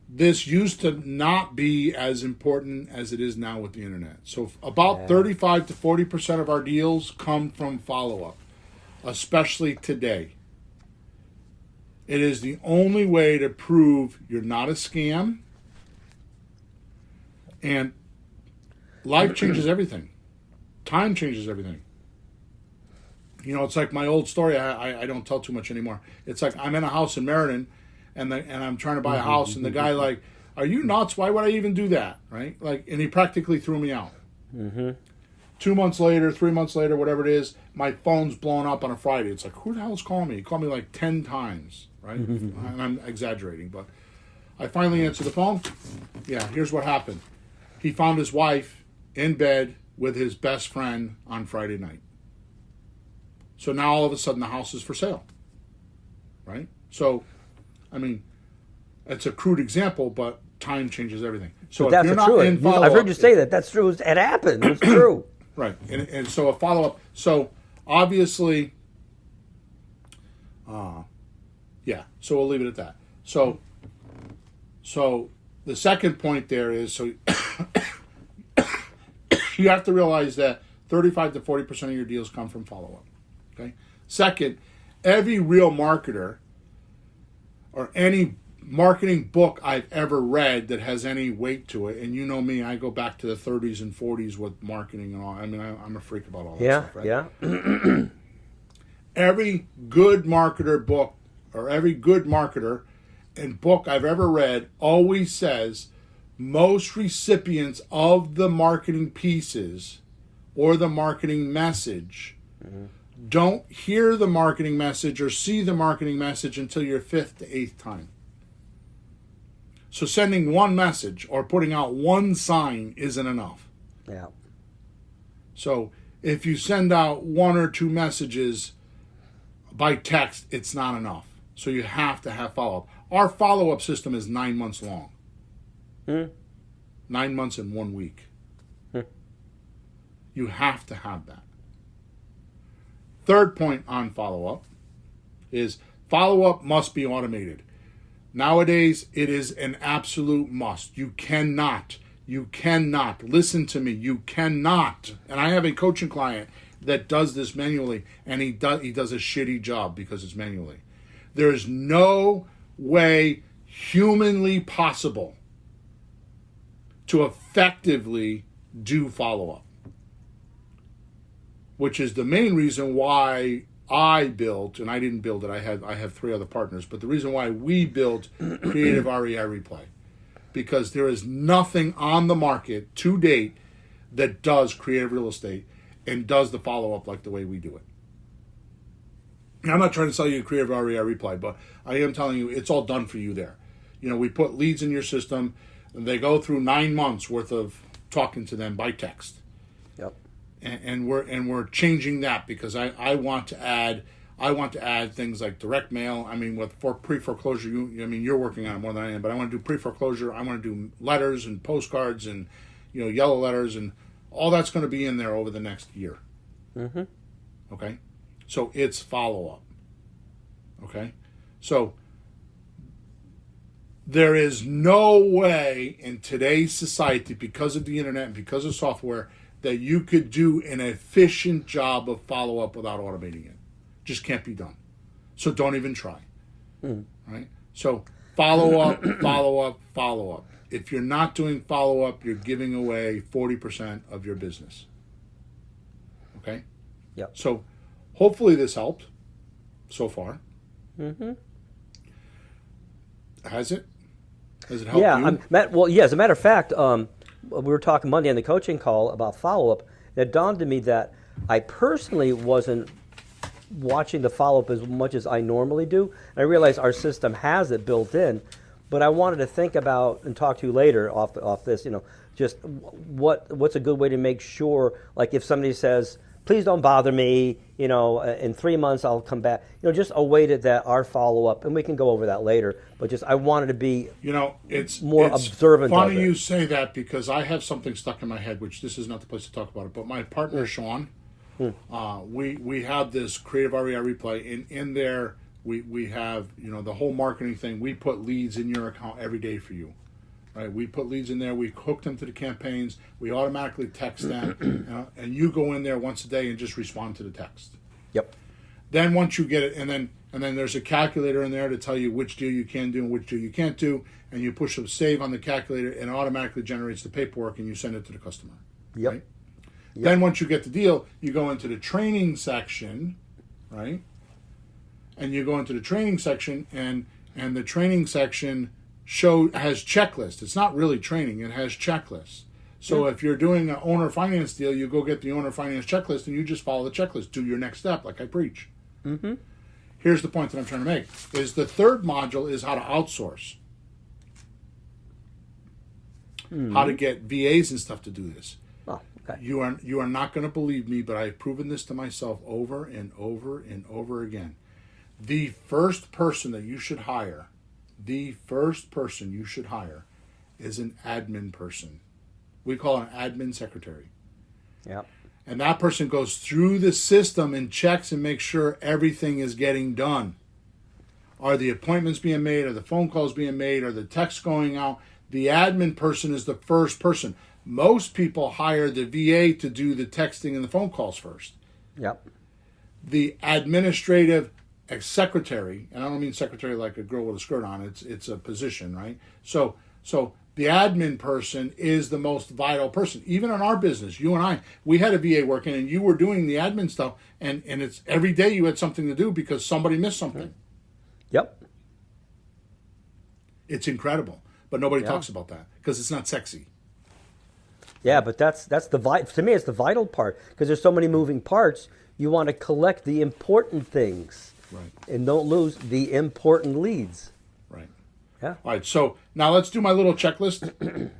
This used to not be as important as it is now with the internet. So about 35 to 40% of our deals come from follow-up, especially today. It is the only way to prove you're not a scam. And life changes everything. Time changes everything. You know, it's like my old story. I don't tell too much anymore. It's like I'm in a house in Meriden, and I'm trying to buy a house, and the guy like, "Are you nuts? Why would I even do that?" Right? Like, and he practically threw me out. 2 months later, 3 months later, whatever it is, my phone's blowing up on a Friday. It's like, who the hell's calling me? He called me like 10 times, right? And I'm exaggerating, but I finally answered the phone. Yeah, here's what happened. He found his wife in bed with his best friend on Friday night. So now all of a sudden the house is for sale, right? So, I mean, it's a crude example, but time changes everything. So But that's if you're true. not in follow-up, I've heard you say that. That's true. It happened. It's true. right? And so a follow-up. So obviously, So we'll leave it at that. So the second point there is so you have to realize that 35 to 40% of your deals come from follow-up. Okay. Second, every real marketer or any marketing book I've ever read that has any weight to it, and you know me, I go back to the 30s and 40s with marketing and all. I mean, I'm a freak about all that stuff, right? Yeah. Every good marketer book or every good marketer and book I've ever read always says most recipients of the marketing pieces or the marketing message don't hear the marketing message or see the marketing message until your 5th to 8th time. So sending one message or putting out one sign isn't enough. Yeah. So if you send out one or two messages by text, it's not enough. So you have to have follow-up. Our follow-up system is 9 months long. 9 months and 1 week. You have to have that. Third point on follow-up is follow-up must be automated. Nowadays, it is an absolute must. You cannot, listen to me, you cannot. And I have a coaching client that does this manually, and he does a shitty job because it's manually. There is no way humanly possible to effectively do follow-up, which is the main reason why I built, and I didn't build it, I have 3 other partners, but the reason why we built Creative REI Replay, because there is nothing on the market to date that does creative real estate and does the follow-up like the way we do it. And I'm not trying to sell you Creative REI Replay, but I am telling you it's all done for you there. You know, we put leads in your system, and they go through 9 months worth of talking to them by text. Yep. And we're changing that because I want to add things like direct mail. I mean, for pre-foreclosure, you're working on it more than I am, but I want to do pre-foreclosure. I want to do letters and postcards and yellow letters, and all that's going to be in there over the next year. Mm-hmm. Okay, so it's follow-up. Okay, so there is no way in today's society, because of the internet and because of software, that you could do an efficient job of follow-up without automating it. Just can't be done. So don't even try. Right? So follow-up, follow-up, follow-up. If you're not doing follow-up, you're giving away 40% of your business. Okay? Yep. So hopefully this helped so far. Mm-hmm. Has it? Has it helped you? Well, yeah, as a matter of fact, we were talking Monday on the coaching call about follow-up. It dawned on me that I personally wasn't watching the follow-up as much as I normally do. And I realized our system has it built in, but I wanted to think about and talk to you later off this, just what's a good way to make sure, like if somebody says, please don't bother me, in 3 months I'll come back, just a way that our follow-up, and we can go over that later, but just I wanted to be it's more observant of it. Funny you say that because I have something stuck in my head, which this is not the place to talk about it, but my partner, Sean, we have this Creative REI Replay, and in there we have, the whole marketing thing. We put leads in your account every day for you. Right, we put leads in there. We hook them to the campaigns. We automatically text them, and you go in there once a day and just respond to the text. Yep. Then once you get it, and then there's a calculator in there to tell you which deal you can do and which deal you can't do, and you push a save on the calculator, and it automatically generates the paperwork, and you send it to the customer. Yep. Right? Yep. Then once you get the deal, you go into the training section, right? And you go into the training section, and the training section has checklists. It's not really training, it has checklists. So if you're doing an owner finance deal, you go get the owner finance checklist and you just follow the checklist. Do your next step, like I preach. Mm-hmm. Here's the point that I'm trying to make, is the third module is how to outsource. Mm-hmm. How to get VAs and stuff to do this. Oh, okay. You are not going to believe me, but I've proven this to myself over and over and over again. The first person that you should hire is an admin person. We call it an admin secretary. Yep. And that person goes through the system and checks and makes sure everything is getting done. Are the appointments being made? Are the phone calls being made? Are the texts going out? The admin person is the first person. Most people hire the VA to do the texting and the phone calls first. Yep. The administrative secretary, and I don't mean secretary like a girl with a skirt on, it's a position, right? So the admin person is the most vital person. Even in our business, you and I, we had a VA working and you were doing the admin stuff, and it's every day you had something to do because somebody missed something. Yep. It's incredible, but nobody talks about that because it's not sexy. Yeah, but that's to me it's the vital part, because there's so many moving parts. You want to collect the important things. Right. And don't lose the important leads. Right. Yeah. All right, so now let's do my little checklist.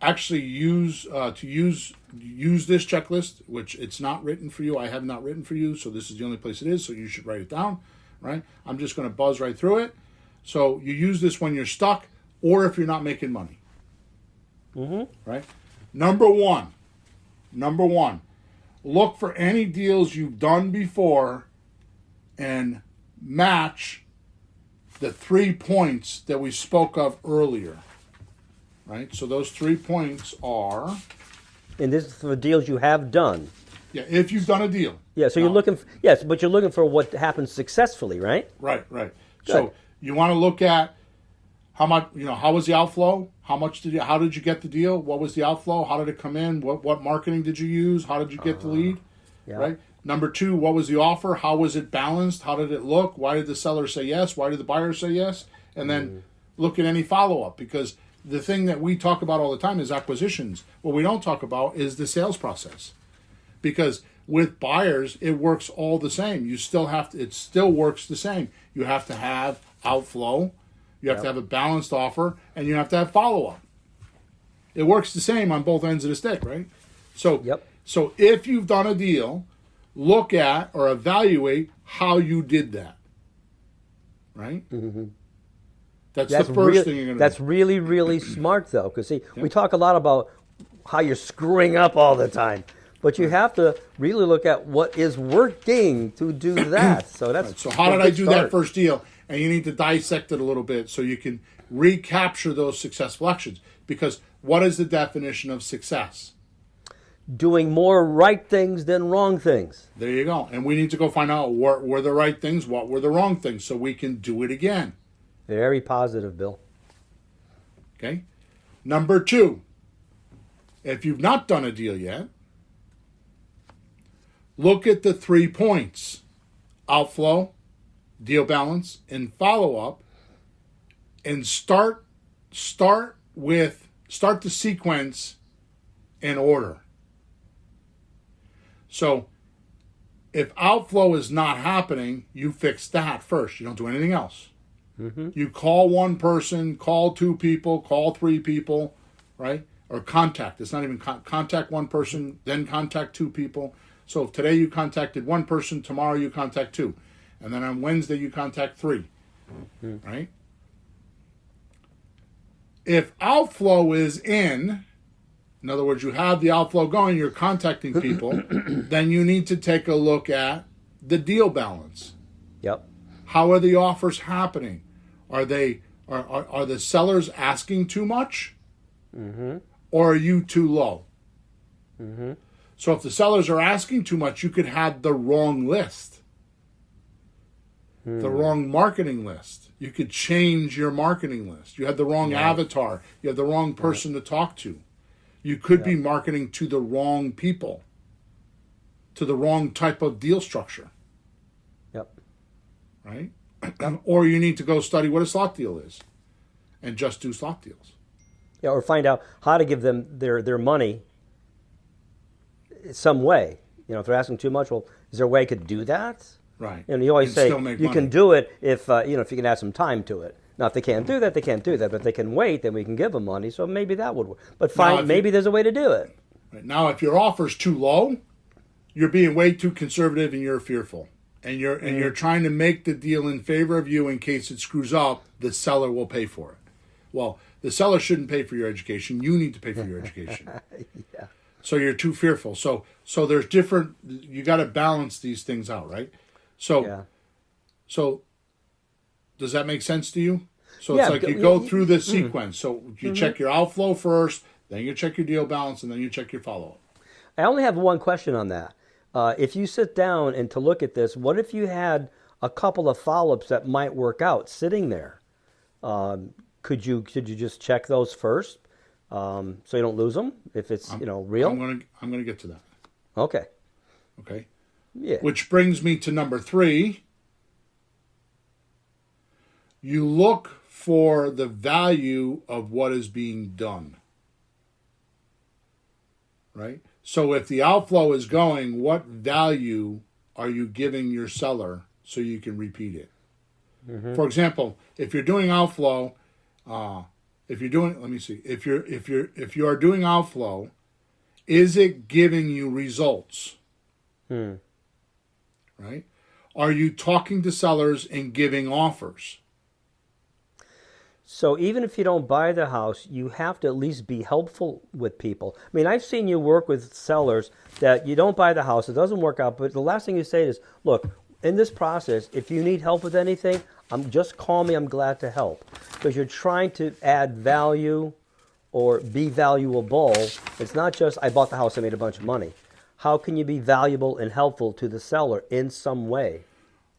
Actually, use this checklist, which it's not written for you. I have not written for you, so this is the only place it is. So you should write it down, right? I'm just going to buzz right through it. So you use this when you're stuck, or if you're not making money. Right. Number one. Look for any deals you've done before, and match the 3 points that we spoke of earlier. Right? So those 3 points are, And this is for deals you have done. yeah, if you've done a deal. Yeah, so you're looking for, yes, but you're looking for what happens successfully, right? Right. So you want to look at how much, how was the outflow? How did you get the deal? What was the outflow? How did it come in? What marketing did you use? How did you get the lead? Yeah. Right? Number 2, what was the offer? How was it balanced? How did it look? Why did the seller say yes? Why did the buyer say yes? And then look at any follow-up, because the thing that we talk about all the time is acquisitions. What we don't talk about is the sales process. Because with buyers, it works all the same. You still have to, it still works the same. You have to have outflow, you have to have a balanced offer, and you have to have follow-up. It works the same on both ends of the stick, right? So, so if you've done a deal, look at or evaluate how you did that, right? That's the first thing you're going to do. That's really, really smart, though, because, see, we talk a lot about how you're screwing up all the time. But you have to really look at what is working to do that. So that's right. So how did I do that first deal? And you need to dissect it a little bit so you can recapture those successful actions. Because what is the definition of success? Doing more right things than wrong things. There you go. And we need to go find out what were the right things, what were the wrong things, so we can do it again. Very positive, Bill. Okay. Number 2, if you've not done a deal yet, look at the 3 points: outflow, deal balance, and follow-up, and start the sequence in order. So if outflow is not happening, you fix that first. You don't do anything else. You call one person, call 2 people, call 3 people, right? Or contact. It's not even contact one person, then contact 2 people. So if today you contacted 1 person, tomorrow you contact 2. And then on Wednesday you contact 3. Right? If outflow is in other words, you have the outflow going, you're contacting people, then you need to take a look at the deal balance. Yep. How are the offers happening? Are the sellers asking too much? Or are you too low? So if the sellers are asking too much, you could have the wrong list. The wrong marketing list. You could change your marketing list. You had the wrong avatar. You have the wrong person to talk to. You could be marketing to the wrong people, to the wrong type of deal structure. Yep. Right? Or you need to go study what a slot deal is and just do slot deals. Yeah, or find out how to give them their money some way. If they're asking too much, well, is there a way I could do that? Right. And you always say you can do it if if you can add some time to it. Now, if they can't do that, they can't do that. But if they can wait, then we can give them money. So maybe that would work. But maybe there's a way to do it. Right. Now, if your offer's too low, you're being way too conservative and you're fearful. And you're trying to make the deal in favor of you in case it screws up, the seller will pay for it. Well, the seller shouldn't pay for your education. You need to pay for your education. Yeah. So you're too fearful. So there's different, you got to balance these things out, right? So does that make sense to you? So it's like you go through this sequence. So you check your outflow first, then you check your deal balance, and then you check your follow-up. I only have one question on that. If you sit down and to look at this, what if you had a couple of follow-ups that might work out sitting there? Could you just check those first so you don't lose them if it's real? I'm gonna get to that. Okay. Yeah. Which brings me to number 3. You look for the value of what is being done. Right? So if the outflow is going, what value are you giving your seller so you can repeat it? For example, if you're doing outflow If you're doing, let me see. If you are doing outflow, is it giving you results? Right? Are you talking to sellers and giving offers? So even if you don't buy the house, you have to at least be helpful with people. I mean, I've seen you work with sellers that you don't buy the house, it doesn't work out, but the last thing you say is, look, in this process, if you need help with anything, just call me, I'm glad to help. Because you're trying to add value or be valuable. It's not just, I bought the house, I made a bunch of money. How can you be valuable and helpful to the seller in some way?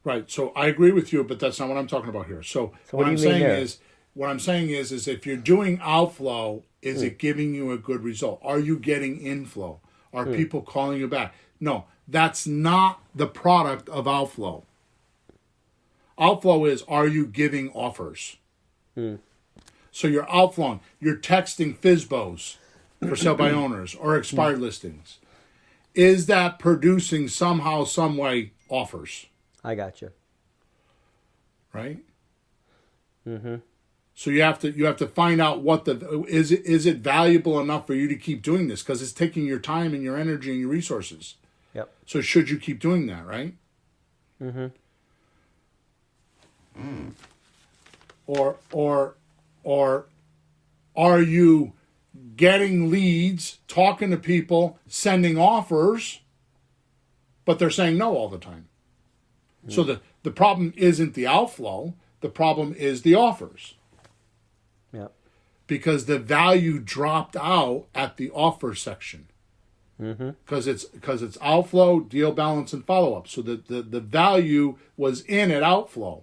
Right. So I agree with you, but that's not what I'm talking about here. So what I'm saying is, if you're doing outflow, is it giving you a good result? Are you getting inflow? Are people calling you back? No, that's not the product of outflow. Outflow is, are you giving offers? So you're outflowing. You're texting FSBOs for sale by owners or expired listings. Is that producing somehow, some way offers? I got you. Right? So you have to find out is it valuable enough for you to keep doing this, because it's taking your time and your energy and your resources. Yep. So should you keep doing that, right? Or are you getting leads, talking to people, sending offers, but they're saying no all the time? So the problem isn't the outflow, the problem is the offers. Yep. Because the value dropped out at the offer section. Because it's outflow, deal balance, and follow-up. So the value was in at outflow.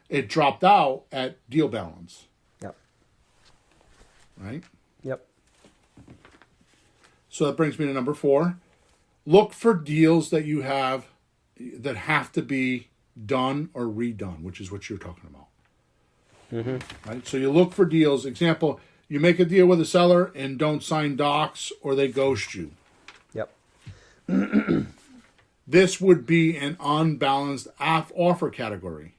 It dropped out at deal balance. Yep. Right? Yep. So that brings me to number 4. Look for deals that you have that have to be done or redone, which is what you're talking about. Right? So you look for deals. Example, you make a deal with a seller and don't sign docs, or they ghost you. Yep. This would be an unbalanced offer category,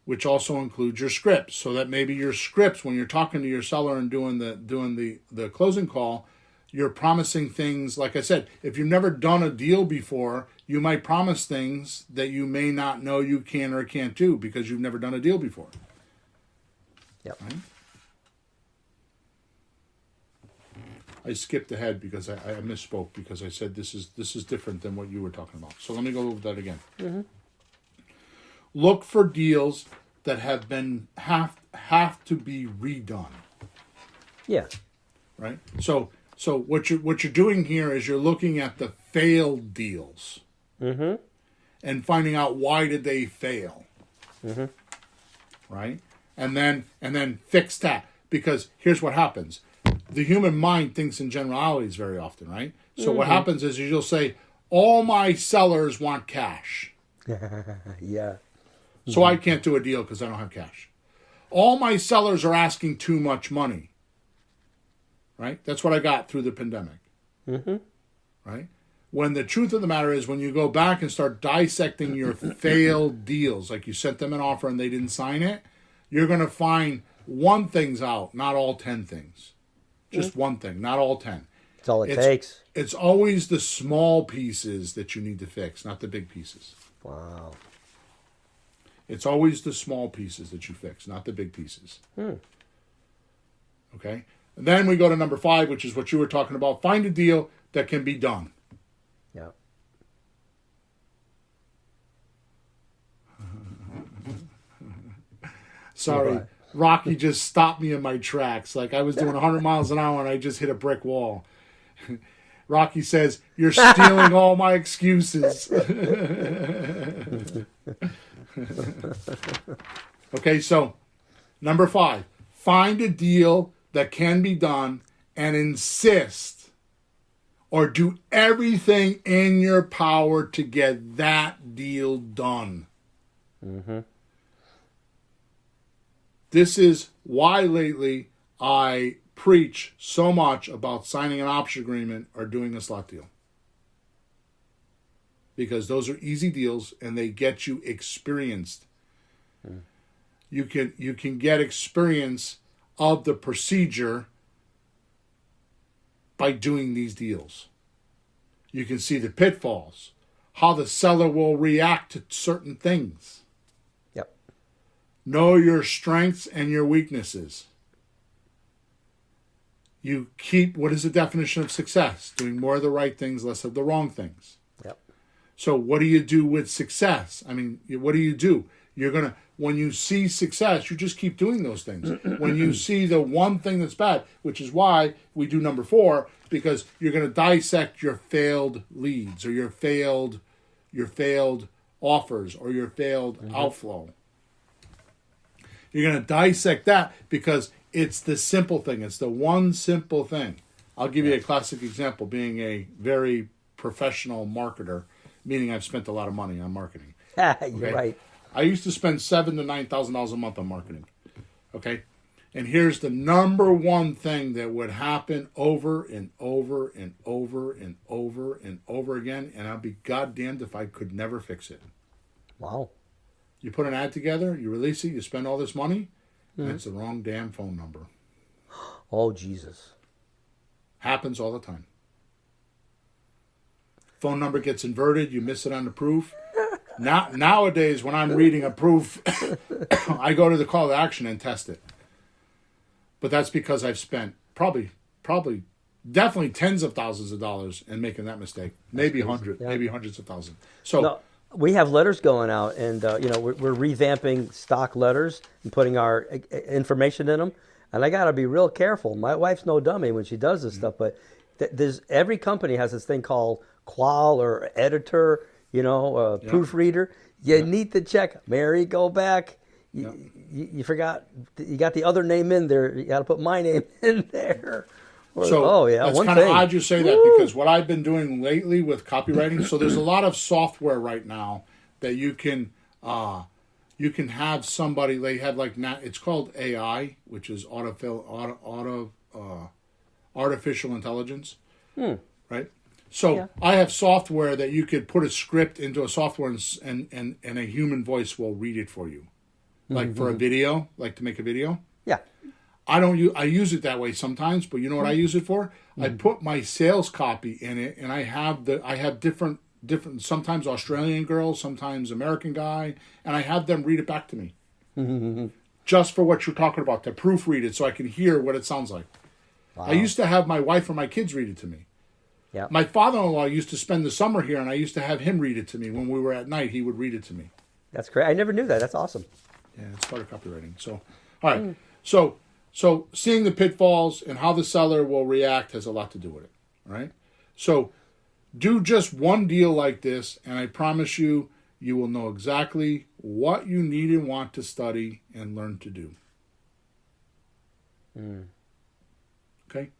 which also includes your scripts. So that maybe your scripts, when you're talking to your seller and doing the closing call, you're promising things. Like I said, if you've never done a deal before, you might promise things that you may not know you can or can't do because you've never done a deal before. Yep. Right? I skipped ahead because I misspoke, because I said this is different than what you were talking about. So let me go over that again. Look for deals that have to be redone. Yeah. Right? So what you're doing here is you're looking at the failed deals. And finding out why did they fail. Right? And then fix that. Because here's what happens. The human mind thinks in generalities very often, right? So what happens is you'll say, all my sellers want cash. Yeah. So I can't do a deal because I don't have cash. All my sellers are asking too much money. Right? That's what I got through the pandemic. Right? When the truth of the matter is, when you go back and start dissecting your failed deals, like you sent them an offer and they didn't sign it, you're going to find one thing's out, not all 10 things. Just one thing, not all 10. That's all it takes. It's always the small pieces that you need to fix, not the big pieces. Wow. It's always the small pieces that you fix, not the big pieces. Okay? And then we go to number 5, which is what you were talking about. Find a deal that can be done. Yeah. Sorry. Right. Rocky just stopped me in my tracks. Like I was doing 100 miles an hour and I just hit a brick wall. Rocky says, "You're stealing all my excuses." Okay, so number 5, find a deal that can be done and insist or do everything in your power to get that deal done. This is why lately I preach so much about signing an option agreement or doing a slot deal. Because those are easy deals and they get you experienced. you can get experience of the procedure by doing these deals. You can see the pitfalls, how the seller will react to certain things. Yep. Know your strengths and your weaknesses. You keep, what is the definition of success? Doing more of the right things, less of the wrong things. Yep. So what do you do with success? I mean, what do? You're going to, when you see success, you just keep doing those things. When you see the one thing that's bad, which is why we do number 4, because you're going to dissect your failed leads or your failed offers or your failed outflow. You're going to dissect that because it's the simple thing. It's the one simple thing. I'll give you a classic example, being a very professional marketer, meaning I've spent a lot of money on marketing. You're right. I used to spend $7,000 to $9,000 a month on marketing. Okay? And here's the number one thing that would happen over and over and over and over and over again, and I'd be goddamned if I could never fix it. Wow. You put an ad together, you release it, you spend all this money, and it's the wrong damn phone number. Oh, Jesus. Happens all the time. Phone number gets inverted, you miss it on the proof. Nowadays, when I'm reading a proof, I go to the call to action and test it. But that's because I've spent probably, definitely tens of thousands of dollars in making that mistake. Maybe maybe hundreds of thousands. So no, we have letters going out, and we're revamping stock letters and putting our information in them. And I got to be real careful. My wife's no dummy when she does this stuff, but there's every company has this thing called qual or editor, proofreader. You need to check. Mary, go back. You forgot. You got the other name in there. You got to put my name in there. So it's one kind of thing. odd you say that, because what I've been doing lately with copywriting, so there's a lot of software right now that you can have somebody, they have it's called AI, which is artificial intelligence, right? So I have software that you could put a script into a software and a human voice will read it for you. Like for a video, like to make a video. Yeah. I use it that way sometimes, but you know what I use it for? I put my sales copy in it, and I have different sometimes Australian girls, sometimes American guy, and I have them read it back to me. Just for what you're talking about, to proofread it so I can hear what it sounds like. Wow. I used to have my wife or my kids read it to me. Yeah. My father-in-law used to spend the summer here, and I used to have him read it to me. When we were at night, he would read it to me. That's great. I never knew that. That's awesome. Yeah, it's part of copywriting. So, all right. So seeing the pitfalls and how the seller will react has a lot to do with it. All right. So do just one deal like this, and I promise you will know exactly what you need and want to study and learn to do. Okay.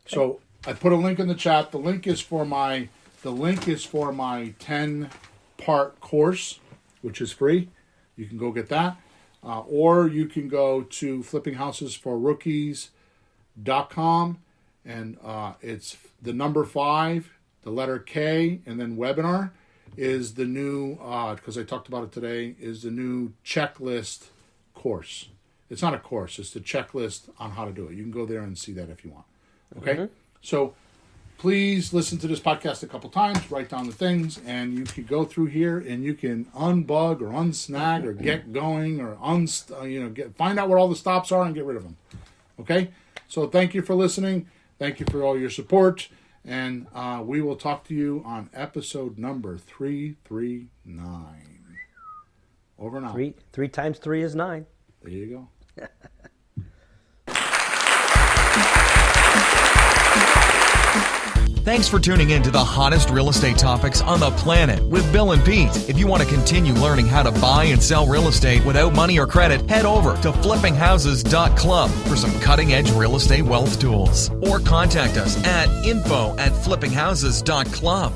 So I put a link in the chat. The link is for my 10-part course, which is free. You can go get that. Or you can go to flippinghousesforrookies.com, and it's the number 5, the letter K, and then webinar is the new, because I talked about it today, is the new checklist course. It's not a course, it's the checklist on how to do it. You can go there and see that if you want. Okay? So please listen to this podcast a couple times, write down the things, and you can go through here and you can unbug or unsnag or get going or find out what all the stops are and get rid of them. Okay? So thank you for listening. Thank you for all your support. And we will talk to you on episode number 339. Over and out. 3 times 3 is 9. There you go. Thanks for tuning in to the hottest real estate topics on the planet with Bill and Pete. If you want to continue learning how to buy and sell real estate without money or credit, head over to flippinghouses.club for some cutting-edge real estate wealth tools. Or contact us at info@flippinghouses.club.